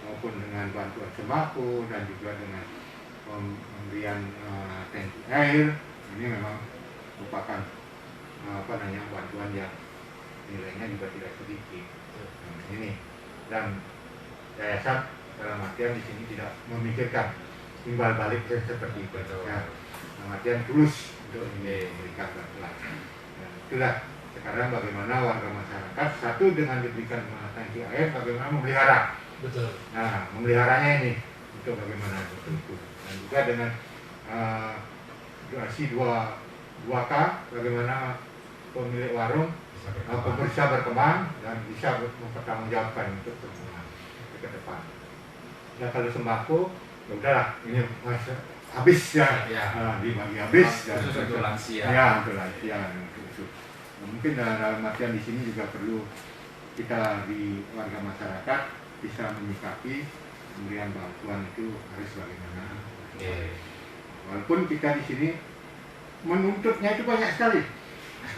maupun dengan bantuan sembako dan juga dengan pemberian tangki air, ini memang merupakan bantuan yang nilainya juga tidak sedikit. Ini dan yayasan dalam artian di sini tidak memikirkan timbal balik seperti itu. Ya, dalam artian tulus untuk memberikan bantuan. Itulah sekarang bagaimana warga masyarakat satu dengan diberikan tangki air, bagaimana memelihara. Betul. Nah, memeliharanya ini untuk bagaimana betul. Dan juga dengan donasi 2K, bagaimana pemilik warung bisa berkembang dan bisa mempertanggungjawabkan untuk perkembangan ke depan. Ya kalau sembako, ya udahlah, ini habis ya, dibagi habis. Khusus untuk lansia. Ya, untuk lansia. Mungkin dalam artian di sini juga perlu kita di warga masyarakat bisa menyikapi pemberian bantuan itu harus bagaimana. Walaupun kita di sini menuntutnya itu banyak sekali.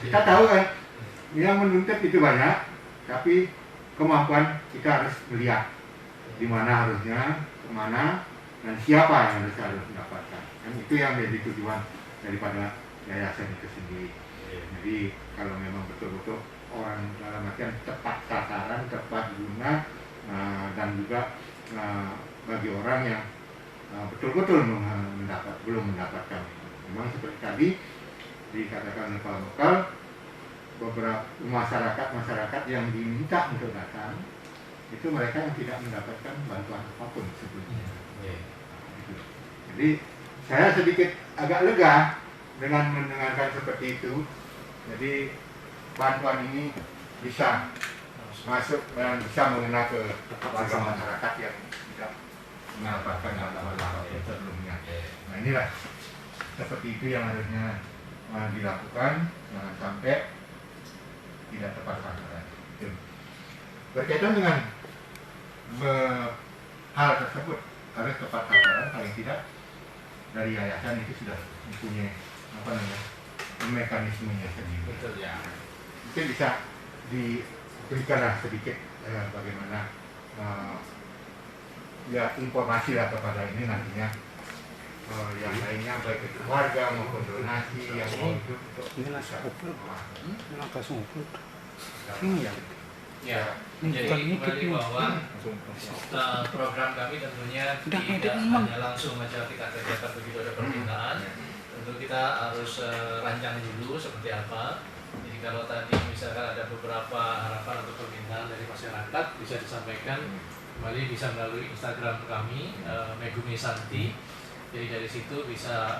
Kita tahu kan, yang menuntut itu banyak, tapi kemampuan kita harus melihat di mana harusnya, kemana, dan siapa yang harus mendapatkan. Dan itu yang menjadi tujuan daripada yayasan itu sendiri. Jadi kalau memang betul-betul orang dalam artian tepat sasaran, tepat guna, dan juga bagi orang yang betul-betul belum mendapatkan. Memang seperti tadi dikatakan oleh Pak Lokal, beberapa masyarakat yang diminta untuk datang itu mereka yang tidak mendapatkan bantuan apapun sebelumnya. Jadi saya sedikit agak lega dengan mendengarkan seperti itu. Jadi bantuan ini bisa masuk dan bisa mengena ke warga masyarakat yang tidak mendapatkan bantuan sebelumnya. Nah inilah seperti itu yang harusnya dilakukan, jangan sampai tidak tepat sasaran. Berkaitan dengan hal tersebut harus tepat sasaran, paling tidak dari yayasan itu sudah mempunyai mekanismenya sendiri. Betul ya. Mungkin bisa diberikanlah sedikit bagaimana ya informasi lah kepada ini nantinya yang lainnya baik itu warga maupun donasi yang mau hidup untuk ini langsung upload ini ya. Ya, jadi kembali bahwa program kami tentunya tidak hanya langsung aja kita kerjakan begitu ada permintaan. Tentu kita harus rancang dulu seperti apa. Jadi kalau tadi misalkan ada beberapa harapan atau permintaan dari masyarakat bisa disampaikan kembali bisa melalui Instagram kami Megumi Santi. Jadi dari situ bisa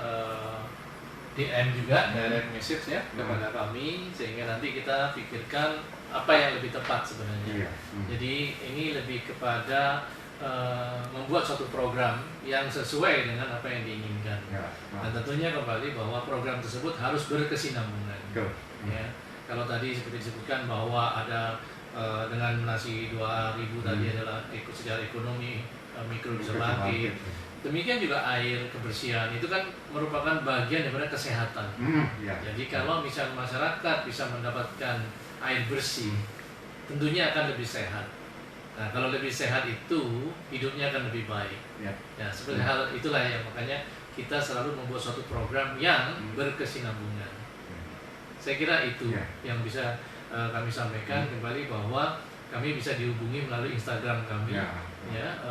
DM juga direct message ya kepada kami sehingga nanti kita pikirkan apa yang lebih tepat sebenarnya. Jadi ini lebih kepada membuat suatu program yang sesuai dengan apa yang diinginkan. Dan tentunya kembali bahwa program tersebut harus berkesinambungan. Ya, kalau tadi seperti disebutkan bahwa ada dengan nasi 2.000 tadi adalah secara ekonomi mikro bisa bangkit. Demikian juga air, kebersihan itu kan merupakan bagian daripada kesehatan. Jadi kalau misal masyarakat bisa mendapatkan air bersih, tentunya akan lebih sehat. Nah, kalau lebih sehat itu hidupnya akan lebih baik. Ya, seperti hal itulah yang makanya kita selalu membuat suatu program yang berkesinambungan. Saya kira itu yang bisa kami sampaikan kembali, bahwa kami bisa dihubungi melalui Instagram kami,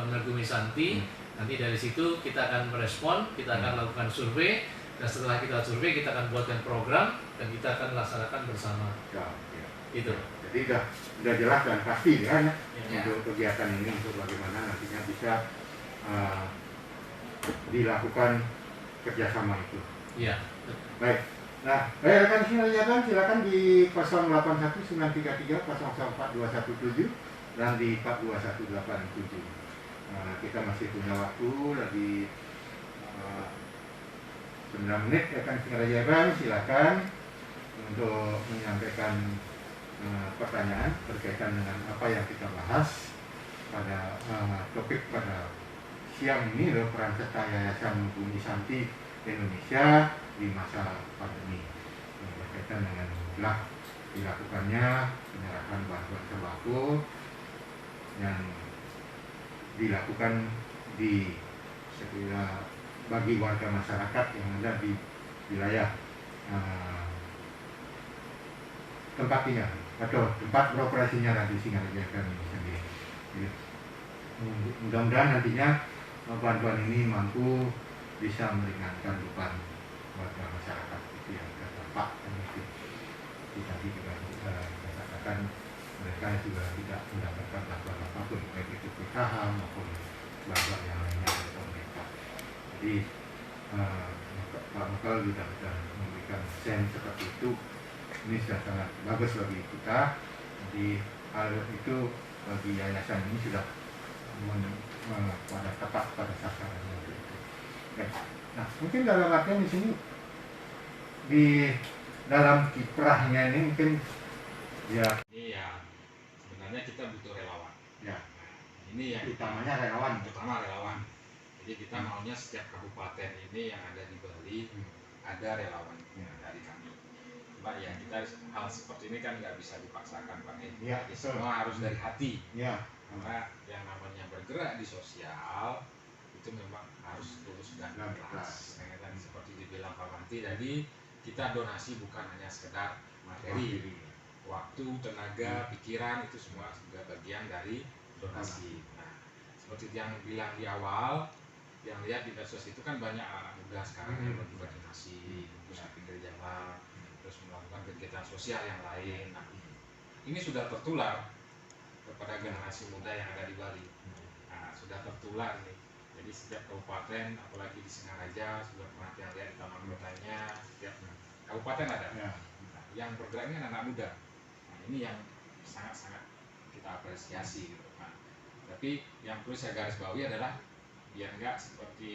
Menegumi Santi. Nanti dari situ kita akan merespon, kita akan lakukan survei, dan setelah kita survei kita akan buatkan program dan kita akan laksanakan bersama. Itu. Jadi sudah jelas dan pasti kan untuk kegiatan ini, untuk bagaimana nantinya bisa dilakukan kerjasama itu. Iya. Baik. Nah, rekan silakan di 081933 dan di 42187. Kita masih punya waktu lagi 9 menit. Rekan Singaraja, silakan untuk menyampaikan pertanyaan berkaitan dengan apa yang kita bahas pada topik pada siang ini, peran serta Yayasan Menegumi Santi Indonesia di masa pandemi, berkaitan dengan dilakukannya penyerahan bantuan sembako yang dilakukan di sekitar bagi warga masyarakat yang ada di wilayah tempat tinggal atau tempat beroperasinya Radio Singaraja kami sendiri. Mudah-mudahan nantinya bantuan ini mampu bisa meringankan beban warga masyarakat itu yang terdampak, dan itu tadi juga katakan mereka juga tidak mendapatkan bantuan apapun, baik itu PKH maupun bantuan yang lainnya dari pemerintah. Jadi Pak Mekal sudah memberikan sen seperti itu. Ini sudah sangat bagus bagi kita. Jadi hal itu bagi yayasan ini sudah pada tepat pada sasarannya. Nah, mungkin dalam artian di sini di dalam kiprahnya ini mungkin ya. Iya, sebenarnya kita butuh relawan. Ya. Ini yang utamanya relawan. Utama relawan. Jadi kita maunya setiap kabupaten ini yang ada di Bali ada relawan dari kami. Cuma ya kita hal seperti ini kan nggak bisa dipaksakan, Pak. Ya, semua harus dari hati. Ya. Karena yang namanya bergerak di sosial itu memang harus tulus dan ikhlas. Tadi seperti dibilang Pak Manti tadi, kita donasi bukan hanya sekedar materi, waktu, tenaga, pikiran, itu semua juga bagian dari donasi. Nah, seperti yang bilang di awal, yang lihat di medsos itu kan banyak anak muda sekarang yang bagi-bagi nasi, terus di pinggir jalan, terus melakukan kegiatan sosial yang lain. Nah, ini sudah tertular kepada generasi muda yang ada di Bali. Nah, sudah tertular nih. Jadi setiap kabupaten, apalagi di Singaraja, sudah pernah lihat di taman kotanya, setiap kabupaten ada. Nah, yang bergerak ini anak muda. Nah, ini yang sangat-sangat kita apresiasi. Gitu. Nah, tapi yang perlu saya garis bawahi adalah biar enggak seperti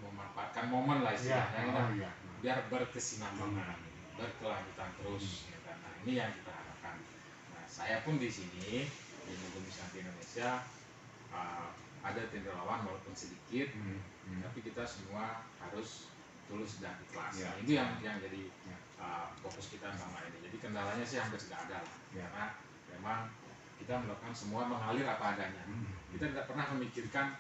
memanfaatkan momen lah istilahnya, biar berkesinambungan, berkelanjutan terus. Gitu. Nah, ini yang kita harapkan. Nah, saya pun di sini di Menegumi Santi Indonesia ada tim relawan walaupun sedikit, tapi kita semua harus tulus dan ikhlas. Nah, itu yang jadi fokus kita selama ini. Jadi kendalanya sih hampir tidak ada lah, karena memang kita melakukan semua mengalir apa adanya. Kita tidak pernah memikirkan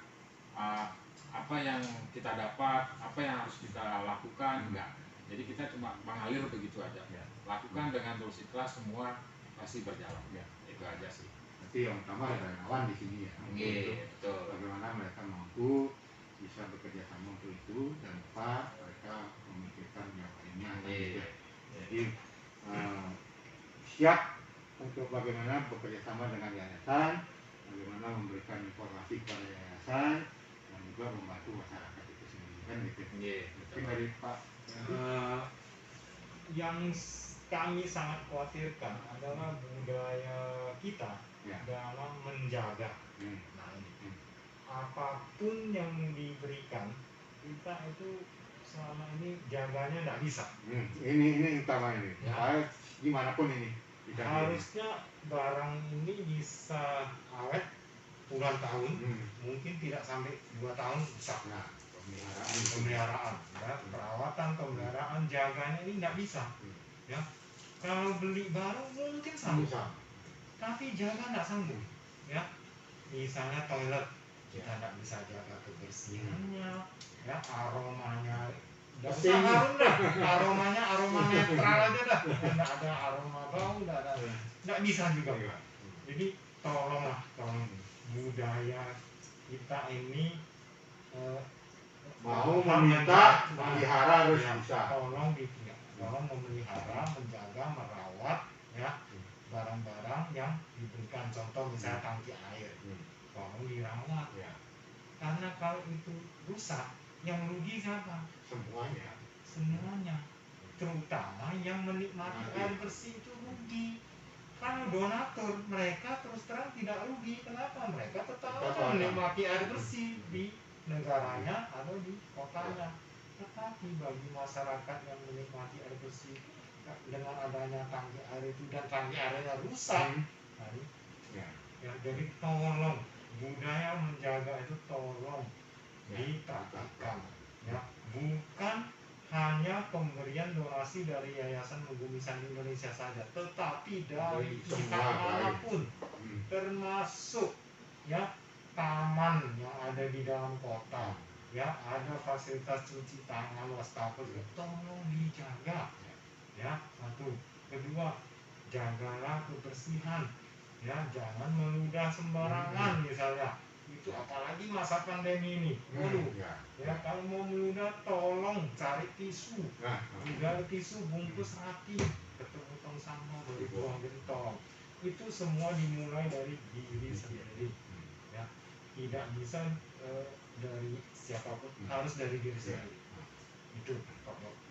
apa yang kita dapat, apa yang harus kita lakukan, enggak. Jadi kita cuma mengalir begitu aja. Lakukan dengan tulus ikhlas, semua pasti berjalan. Itu aja sih. Nanti yang utama ada relawan di sini ya. Betul. Bagaimana mereka mampu bisa bekerja sama untuk itu, dan Pak mereka memikirkan yang lainnya. Jadi siap untuk bagaimana bekerja sama dengan yayasan, bagaimana memberikan informasi kepada yayasan, dan juga membantu masyarakat itu sendiri kan gitu. Mungkin dari Pak. Yang kami sangat khawatirkan adalah budaya kita dalam menjaga. Nah ini, apapun yang diberikan kita itu selama ini jaganya tidak bisa. Ini utama ini. Dimanapun ini bisa harusnya barang ini bisa awet puluhan tahun, mungkin tidak sampai 2 tahun bisa. Nah, Pemeliharaan, ya, perawatan, pemeliharaan, jaganya ini nggak bisa. Ya, kalau beli baru mungkin sanggup, tapi jaga nggak sanggup. Ya, misalnya toilet kita nggak bisa jaga kebersihannya, ya, aromanya nggak usah harum dah, aromanya aroma netral aja dah, nggak ada aroma bau, nggak bisa juga. Jadi tolonglah, tolong budaya kita ini mau meminta memelihara harus ya, bisa. tolong memelihara, menjaga, merawat ya barang-barang yang diberikan. Contoh misalnya tangki air, tolong dirawat ya. Karena kalau itu rusak, yang rugi siapa? Semuanya. Terutama yang menikmati air bersih itu rugi. Kalau donatur mereka terus terang tidak rugi. Kenapa? Mereka tetap menikmati air bersih di negaranya atau di kotanya. Tetapi bagi masyarakat yang menikmati air bersih dengan adanya tangki air itu dan tangki airnya rusak, ya, jadi tolong budaya menjaga itu tolong dipraktikkan, ya, bukan hanya pemberian donasi dari Yayasan Membumisan Indonesia saja, tetapi dari pihak manapun, termasuk ya taman yang ada di dalam kota, ya ada fasilitas cuci tangan, wastafel, ya, tolong dijaga, ya. Satu, kedua, jagalah kebersihan, ya, jangan meludah sembarangan misalnya. Itu apalagi masa pandemi ini, waduh, ya kalau mau meludah tolong cari tisu, tinggal tisu bungkus rapi, ketemu tong sampah dari buang gentong. Itu semua dimulai dari diri sendiri, ya, tidak bisa dari siapapun, harus dari diri sendiri. Itu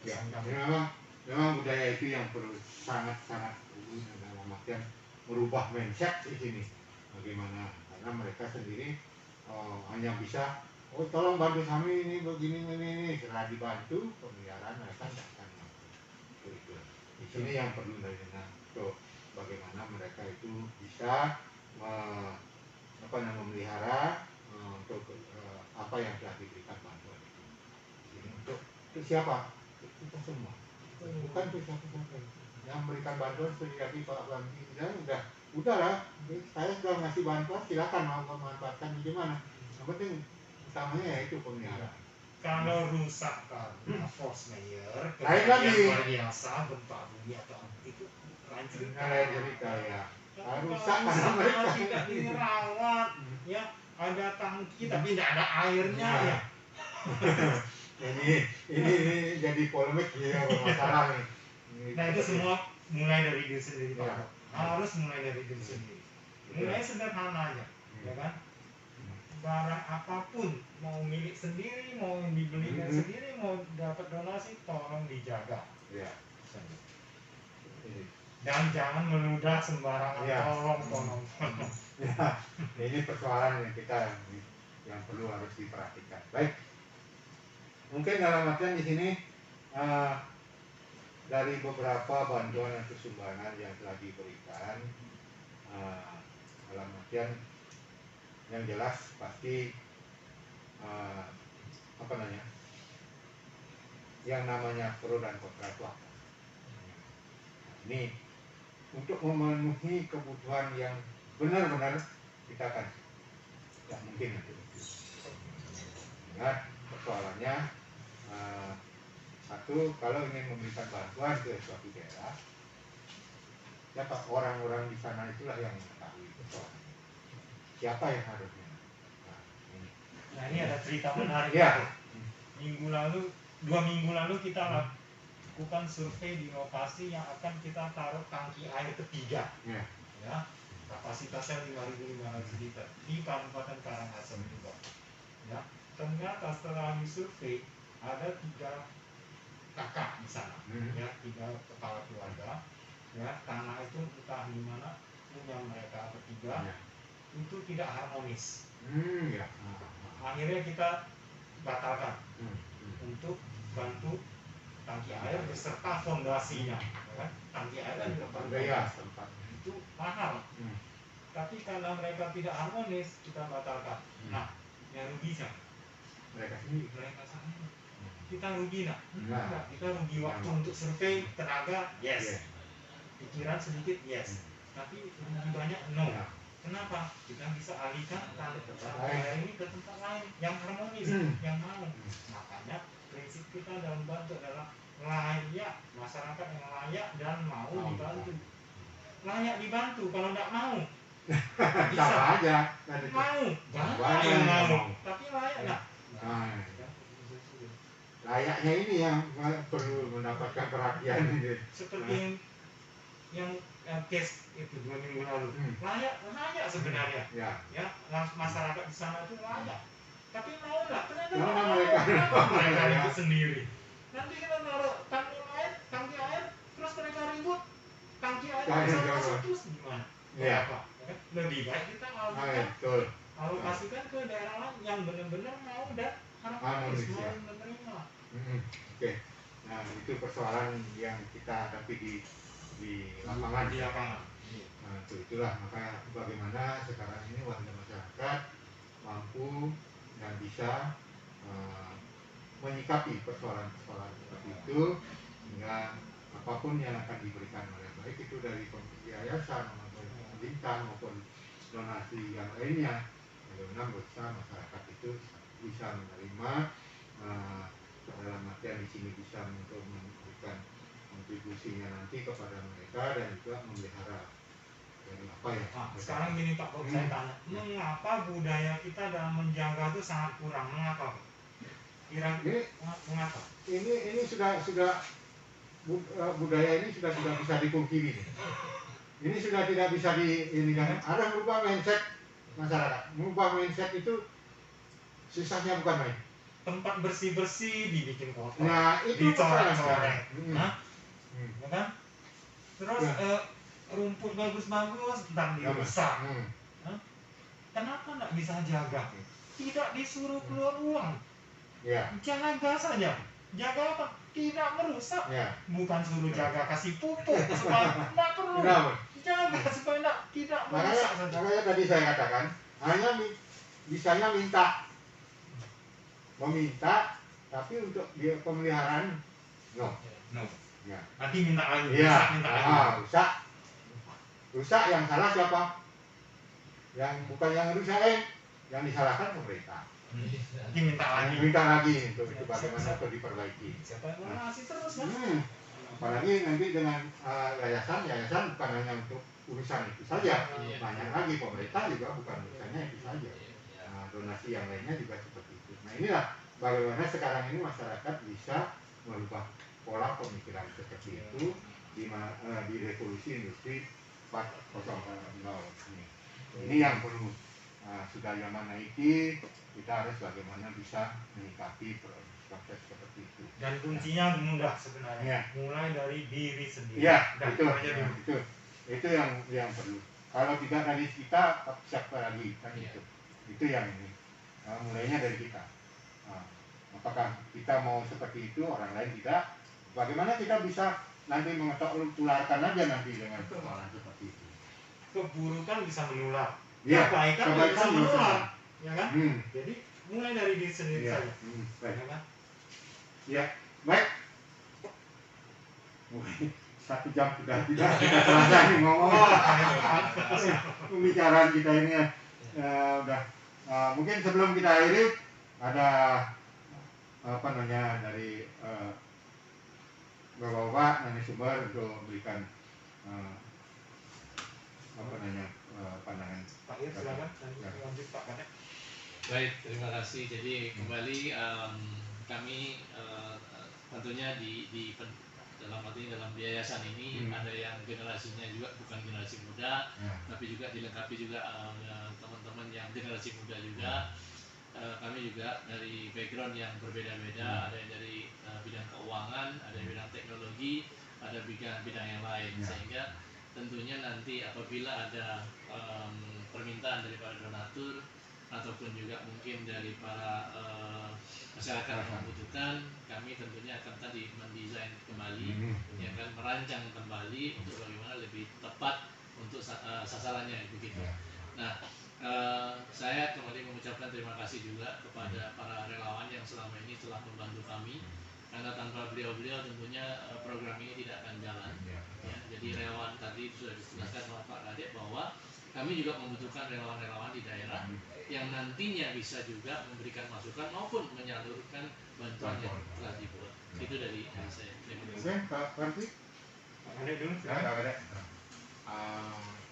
ya, memang budaya itu yang perlu sangat-sangat dalam artian merubah mindset di sini. Bagaimana? Karena mereka sendiri hanya bisa, tolong bantu kami ini begini ini. Setelah dibantu pemeliharaan mereka tidak akan mampu. Itu di sini yang perlu untuk bagaimana mereka itu bisa memelihara untuk apa yang telah diberikan bantuan itu. Jadi untuk siapa? Kita semua. Bukan untuk siapa-siapa. Yang memberikan bantuan seperti tadi Pak Bambi udahlah, saya sudah ngasih bantuan, silakan mau memanfaatkan bagaimana. Yang penting utamanya yaitu pemeliharaan. Kalau rusak karena force majeure, lain lagi. Luar biasa, gempa bumi atau itu lain cerita. Ya. Rusak karena mereka tidak dirawat, ya ada tangki tapi tidak ada airnya, ya. ini jadi polemik ya, masalah nih. Nah itu semua mulai dari diri sendiri, Pak. Harus mulai dari diri sendiri. Mulai sederhana aja, ya kan? Barang apapun, mau milik sendiri, mau dibelikan sendiri, mau dapat donasi, tolong dijaga. Ya. Dan jangan meludah sembarangan, tolong. Ya, ini persoalan yang kita yang perlu harus diperhatikan. Baik, mungkin dalam artian di sini dari beberapa bantuan atau sumbangan yang telah diberikan, dalam artian yang jelas pasti yang namanya pro dan kontra itu apa? Ini untuk memenuhi kebutuhan yang benar-benar kita akan tidak mungkin nanti. Ingat persoalannya, satu, kalau ingin memberikan bantuan ke suatu daerah, siapa orang-orang di sana itulah yang mengetahui persoalan. Siapa yang harusnya? Nah ini ada cerita menarik. Ya. 2 minggu lalu kita lakukan survei di lokasi yang akan kita taruh tangki air ketiga. Ya, kapasitasnya 5.500 liter di Kabupaten Karangasem juga. Ya, ternyata setelah disurvei ada 3 kakak di sana, ya 3 kepala keluarga. Ya, tanah itu entah di mana punya mereka bertiga, itu tidak harmonis. Akhirnya kita batalkan untuk bantu tangki air beserta fondasinya, kan? Tangki air kan juga Biaya tempat. itu mahal. Tapi karena mereka tidak harmonis, kita batalkan. Nah, yang rugi siapa? Mereka sendiri. Mereka sendiri. Kita rugi nak? Nah. Enggak, kita rugi waktu untuk survei, tenaga, yes. Pikiran sedikit, yes. Tapi rugi banyak, no. Ya. Kenapa? Kita bisa alihkan air ini ke tempat lain yang harmonis, yang mau. Makanya prinsip kita dalam bantu adalah layak, masyarakat yang layak dan mau dibantu. Layak dibantu, kalau tidak mau bisa Sama aja. mau, Banyak banyak yang yang mau, mau. tapi layak nggak? Nah, layaknya ini yang perlu mendapatkan perhatian ini. Seperti yang case itu 2 minggu lalu, layak sebenarnya. Ya. Ya, masyarakat di sana itu layak. Tapi mau nggak? Ternyata Karena mau. mereka ribut sendiri. Nanti kita naruh tangki air, terus mereka ribut. Tangki air bisa masuk terus gimana? Ya. Apa? Lebih baik kita Betul. alokasikan ke daerah lain yang benar-benar mau dan harmonis mau menerima. Oke. Nah, itu persoalan yang kita hadapi di lapangan. Di lapangan. Nah, itulah maka bagaimana sekarang ini warga masyarakat mampu dan bisa menyikapi persoalan-persoalan seperti itu, sehingga apapun yang akan diberikan oleh baik itu dari yayasan maupun pemerintah maupun donasi yang lainnya, mudah-mudahan bisa masyarakat itu bisa menerima, dalam artian di sini bisa untuk memberikan kontribusinya nanti kepada mereka dan juga memelihara dari apa ya. Nah, sekarang gini Pak, kalau saya tanya, mengapa budaya kita dalam menjaga itu sangat kurang? Mengapa Pak? Mengapa? Ini sudah budaya ini sudah tidak bisa dipungkiri. Ini sudah tidak bisa ini kan. Ada merubah mindset masyarakat. Merubah mindset itu susahnya bukan main. Tempat bersih-bersih dibikin kotor. Nah, itu dicoret-coret. Nah. Ya kan? Terus rumput bagus-bagus ntar dirusak. Kenapa nggak bisa jaga? Tidak disuruh keluar uang. Ya. Jaga saja. Jaga apa? Tidak merusak. Ya. Bukan suruh jaga kasih pupuk supaya tidak perlu. Jaga supaya tidak merusak saja. Makanya tadi saya katakan hanya bisanya meminta, tapi untuk dia pemeliharaan no. Ya. Nanti minta lagi. Ya. Minta lagi. Rusak yang salah siapa? Yang bukan yang rusak, yang disalahkan pemerintah. Nanti minta lagi. Minta lagi untuk itu bagaimana untuk diperbaiki. Siapa yang mau ngasih terus kan? Apalagi nanti dengan yayasan bukan hanya untuk urusan itu saja, banyak lagi pemerintah juga bukan urusannya itu saja. Donasi yang lainnya juga seperti itu. Nah, inilah bagaimana sekarang ini masyarakat bisa merubah pola pemikiran seperti itu di revolusi industri 4.0 ini. Ini yang perlu sudah zaman naiki, kita harus bagaimana bisa menyikapi proses seperti itu. Dan kuncinya mudah sebenarnya. Ya. Mulai dari diri sendiri. Ya, itu. Itu yang perlu. Kalau tidak dari kita, siapa lagi kan itu. Itu yang ini. Mulainya dari kita. Apakah kita mau seperti itu, orang lain tidak? Bagaimana kita bisa nanti tularkan aja nanti dengan persoalan seperti itu. Keburukan bisa menular. Ya, Kebaikan bisa menular. Ya kan? Jadi mulai dari diri sendiri saja. Baik. Ya kan? Ya, baik. 1 jam sudah tidak selesai nih ngomong. Pembicaraan kita ini udah. Mungkin sebelum kita akhiri ada dari bapak-bapak narasumber untuk memberikan pandangan. Pak Ir, silakan. Lanjut Pak Kadek. Baik, terima kasih. Jadi kembali kami tentunya di dalam arti dalam yayasan ini ada yang generasinya juga bukan generasi muda, tapi juga dilengkapi juga teman-teman yang generasi muda juga. Kami juga dari background yang berbeda-beda, ada yang dari bidang keuangan, ada yang bidang teknologi, ada bidang yang lain, sehingga tentunya nanti apabila ada permintaan dari para donatur ataupun juga mungkin dari para masyarakat yang membutuhkan, kami tentunya akan tadi mendesain kembali, ya kan, merancang kembali untuk bagaimana lebih tepat untuk sasarannya begitu. Nah, saya kembali mengucapkan terima kasih juga kepada para relawan yang selama ini telah membantu kami, karena tanpa beliau-beliau tentunya program ini tidak akan jalan. Ya, jadi relawan tadi sudah dijelaskan oleh Pak Kadek bahwa kami juga membutuhkan relawan-relawan di daerah yang nantinya bisa juga memberikan masukan maupun menyalurkan bantuan yang telah dibuat. Itu dari saya. Oke, Pak Franti. Pak Kadek dulu.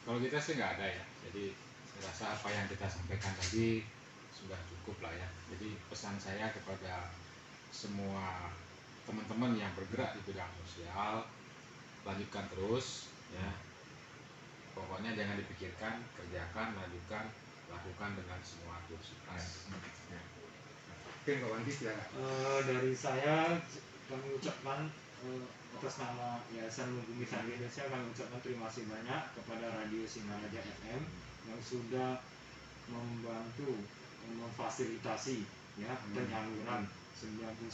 Kalau kita sih nggak ada ya. Jadi saya rasa apa yang kita sampaikan tadi sudah cukup lah ya. Jadi pesan saya kepada semua teman-teman yang bergerak di bidang sosial, lanjutkan terus ya. Pokoknya jangan dipikirkan, kerjakan, lanjutkan, lakukan dengan semua antusias. Oke, Pak Wandi silakan. Dari saya kami ucapkan atas nama Yayasan Bumi Santri Indonesia, kami ucapkan terima kasih banyak kepada Radio Singaraja FM yang sudah membantu memfasilitasi ya penyaluran 99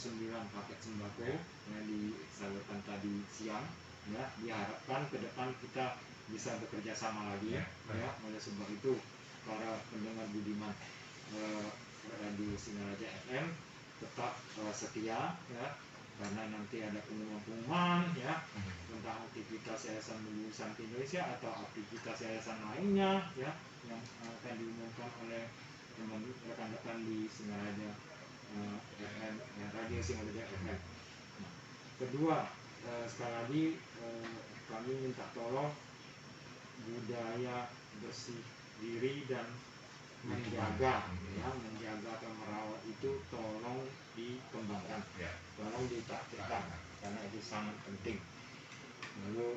paket sembako yang disalurkan tadi siang. Ya, diharapkan ke depan kita bisa bekerja sama lagi ya. Oleh sebab itu para pendengar budiman Radio Singaraja FM tetap setia ya, karena nanti ada pengumuman ya tentang aktivitas Yayasan Bumi Santri Indonesia atau aktivitas yayasan lainnya ya yang akan diumumkan oleh rekan-rekan di Singaraja FM, Radio Singaraja FM. Nah, kedua, sekali lagi kami minta tolong budaya bersih diri dan menjaga atau merawat itu tolong dikembangkan, tolong dipraktikkan karena itu sangat penting. Lalu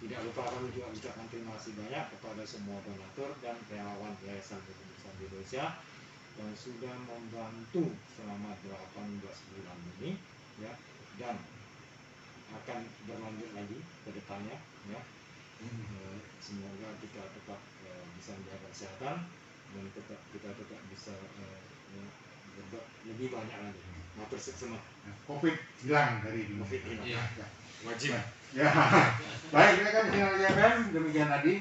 tidak lupa kami juga ucapkan terima kasih banyak kepada semua donatur dan relawan Yayasan Bumi Santri Indonesia yang sudah membantu selama 18 bulan ini ya, dan akan berlanjut lagi ke depannya ya. Semoga kita tetap bisa menjaga kesehatan dan kita tetap bisa berbuat lebih banyak lagi. Matur semua. Covid hilang dari dunia. Covid hilang. Ya. Wajib. Ya, baik, rekan Singaraja FM, demikian tadi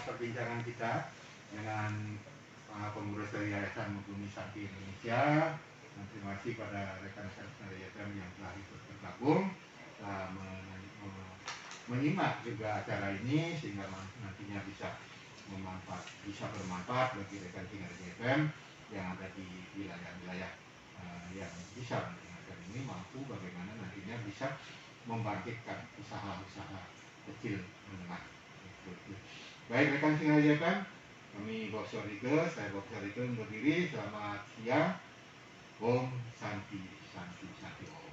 perbincangan kita dengan pengurus dari Yayasan Bumi Santri Indonesia. Dan terima kasih pada rekan Singaraja FM yang telah ikut bergabung, menyimak juga acara ini sehingga nantinya bisa bermanfaat bagi rekan Singaraja FM yang ada di wilayah-wilayah yang bisa mendengarkan ini, mampu bagaimana nantinya bisa membangkitkan usaha-usaha kecil menengah. Baik rekan Singaraja FM, kami Bob Sorike, saya Bob Sorike undur diri. Selamat siang. Om Santi Santi Santi Om.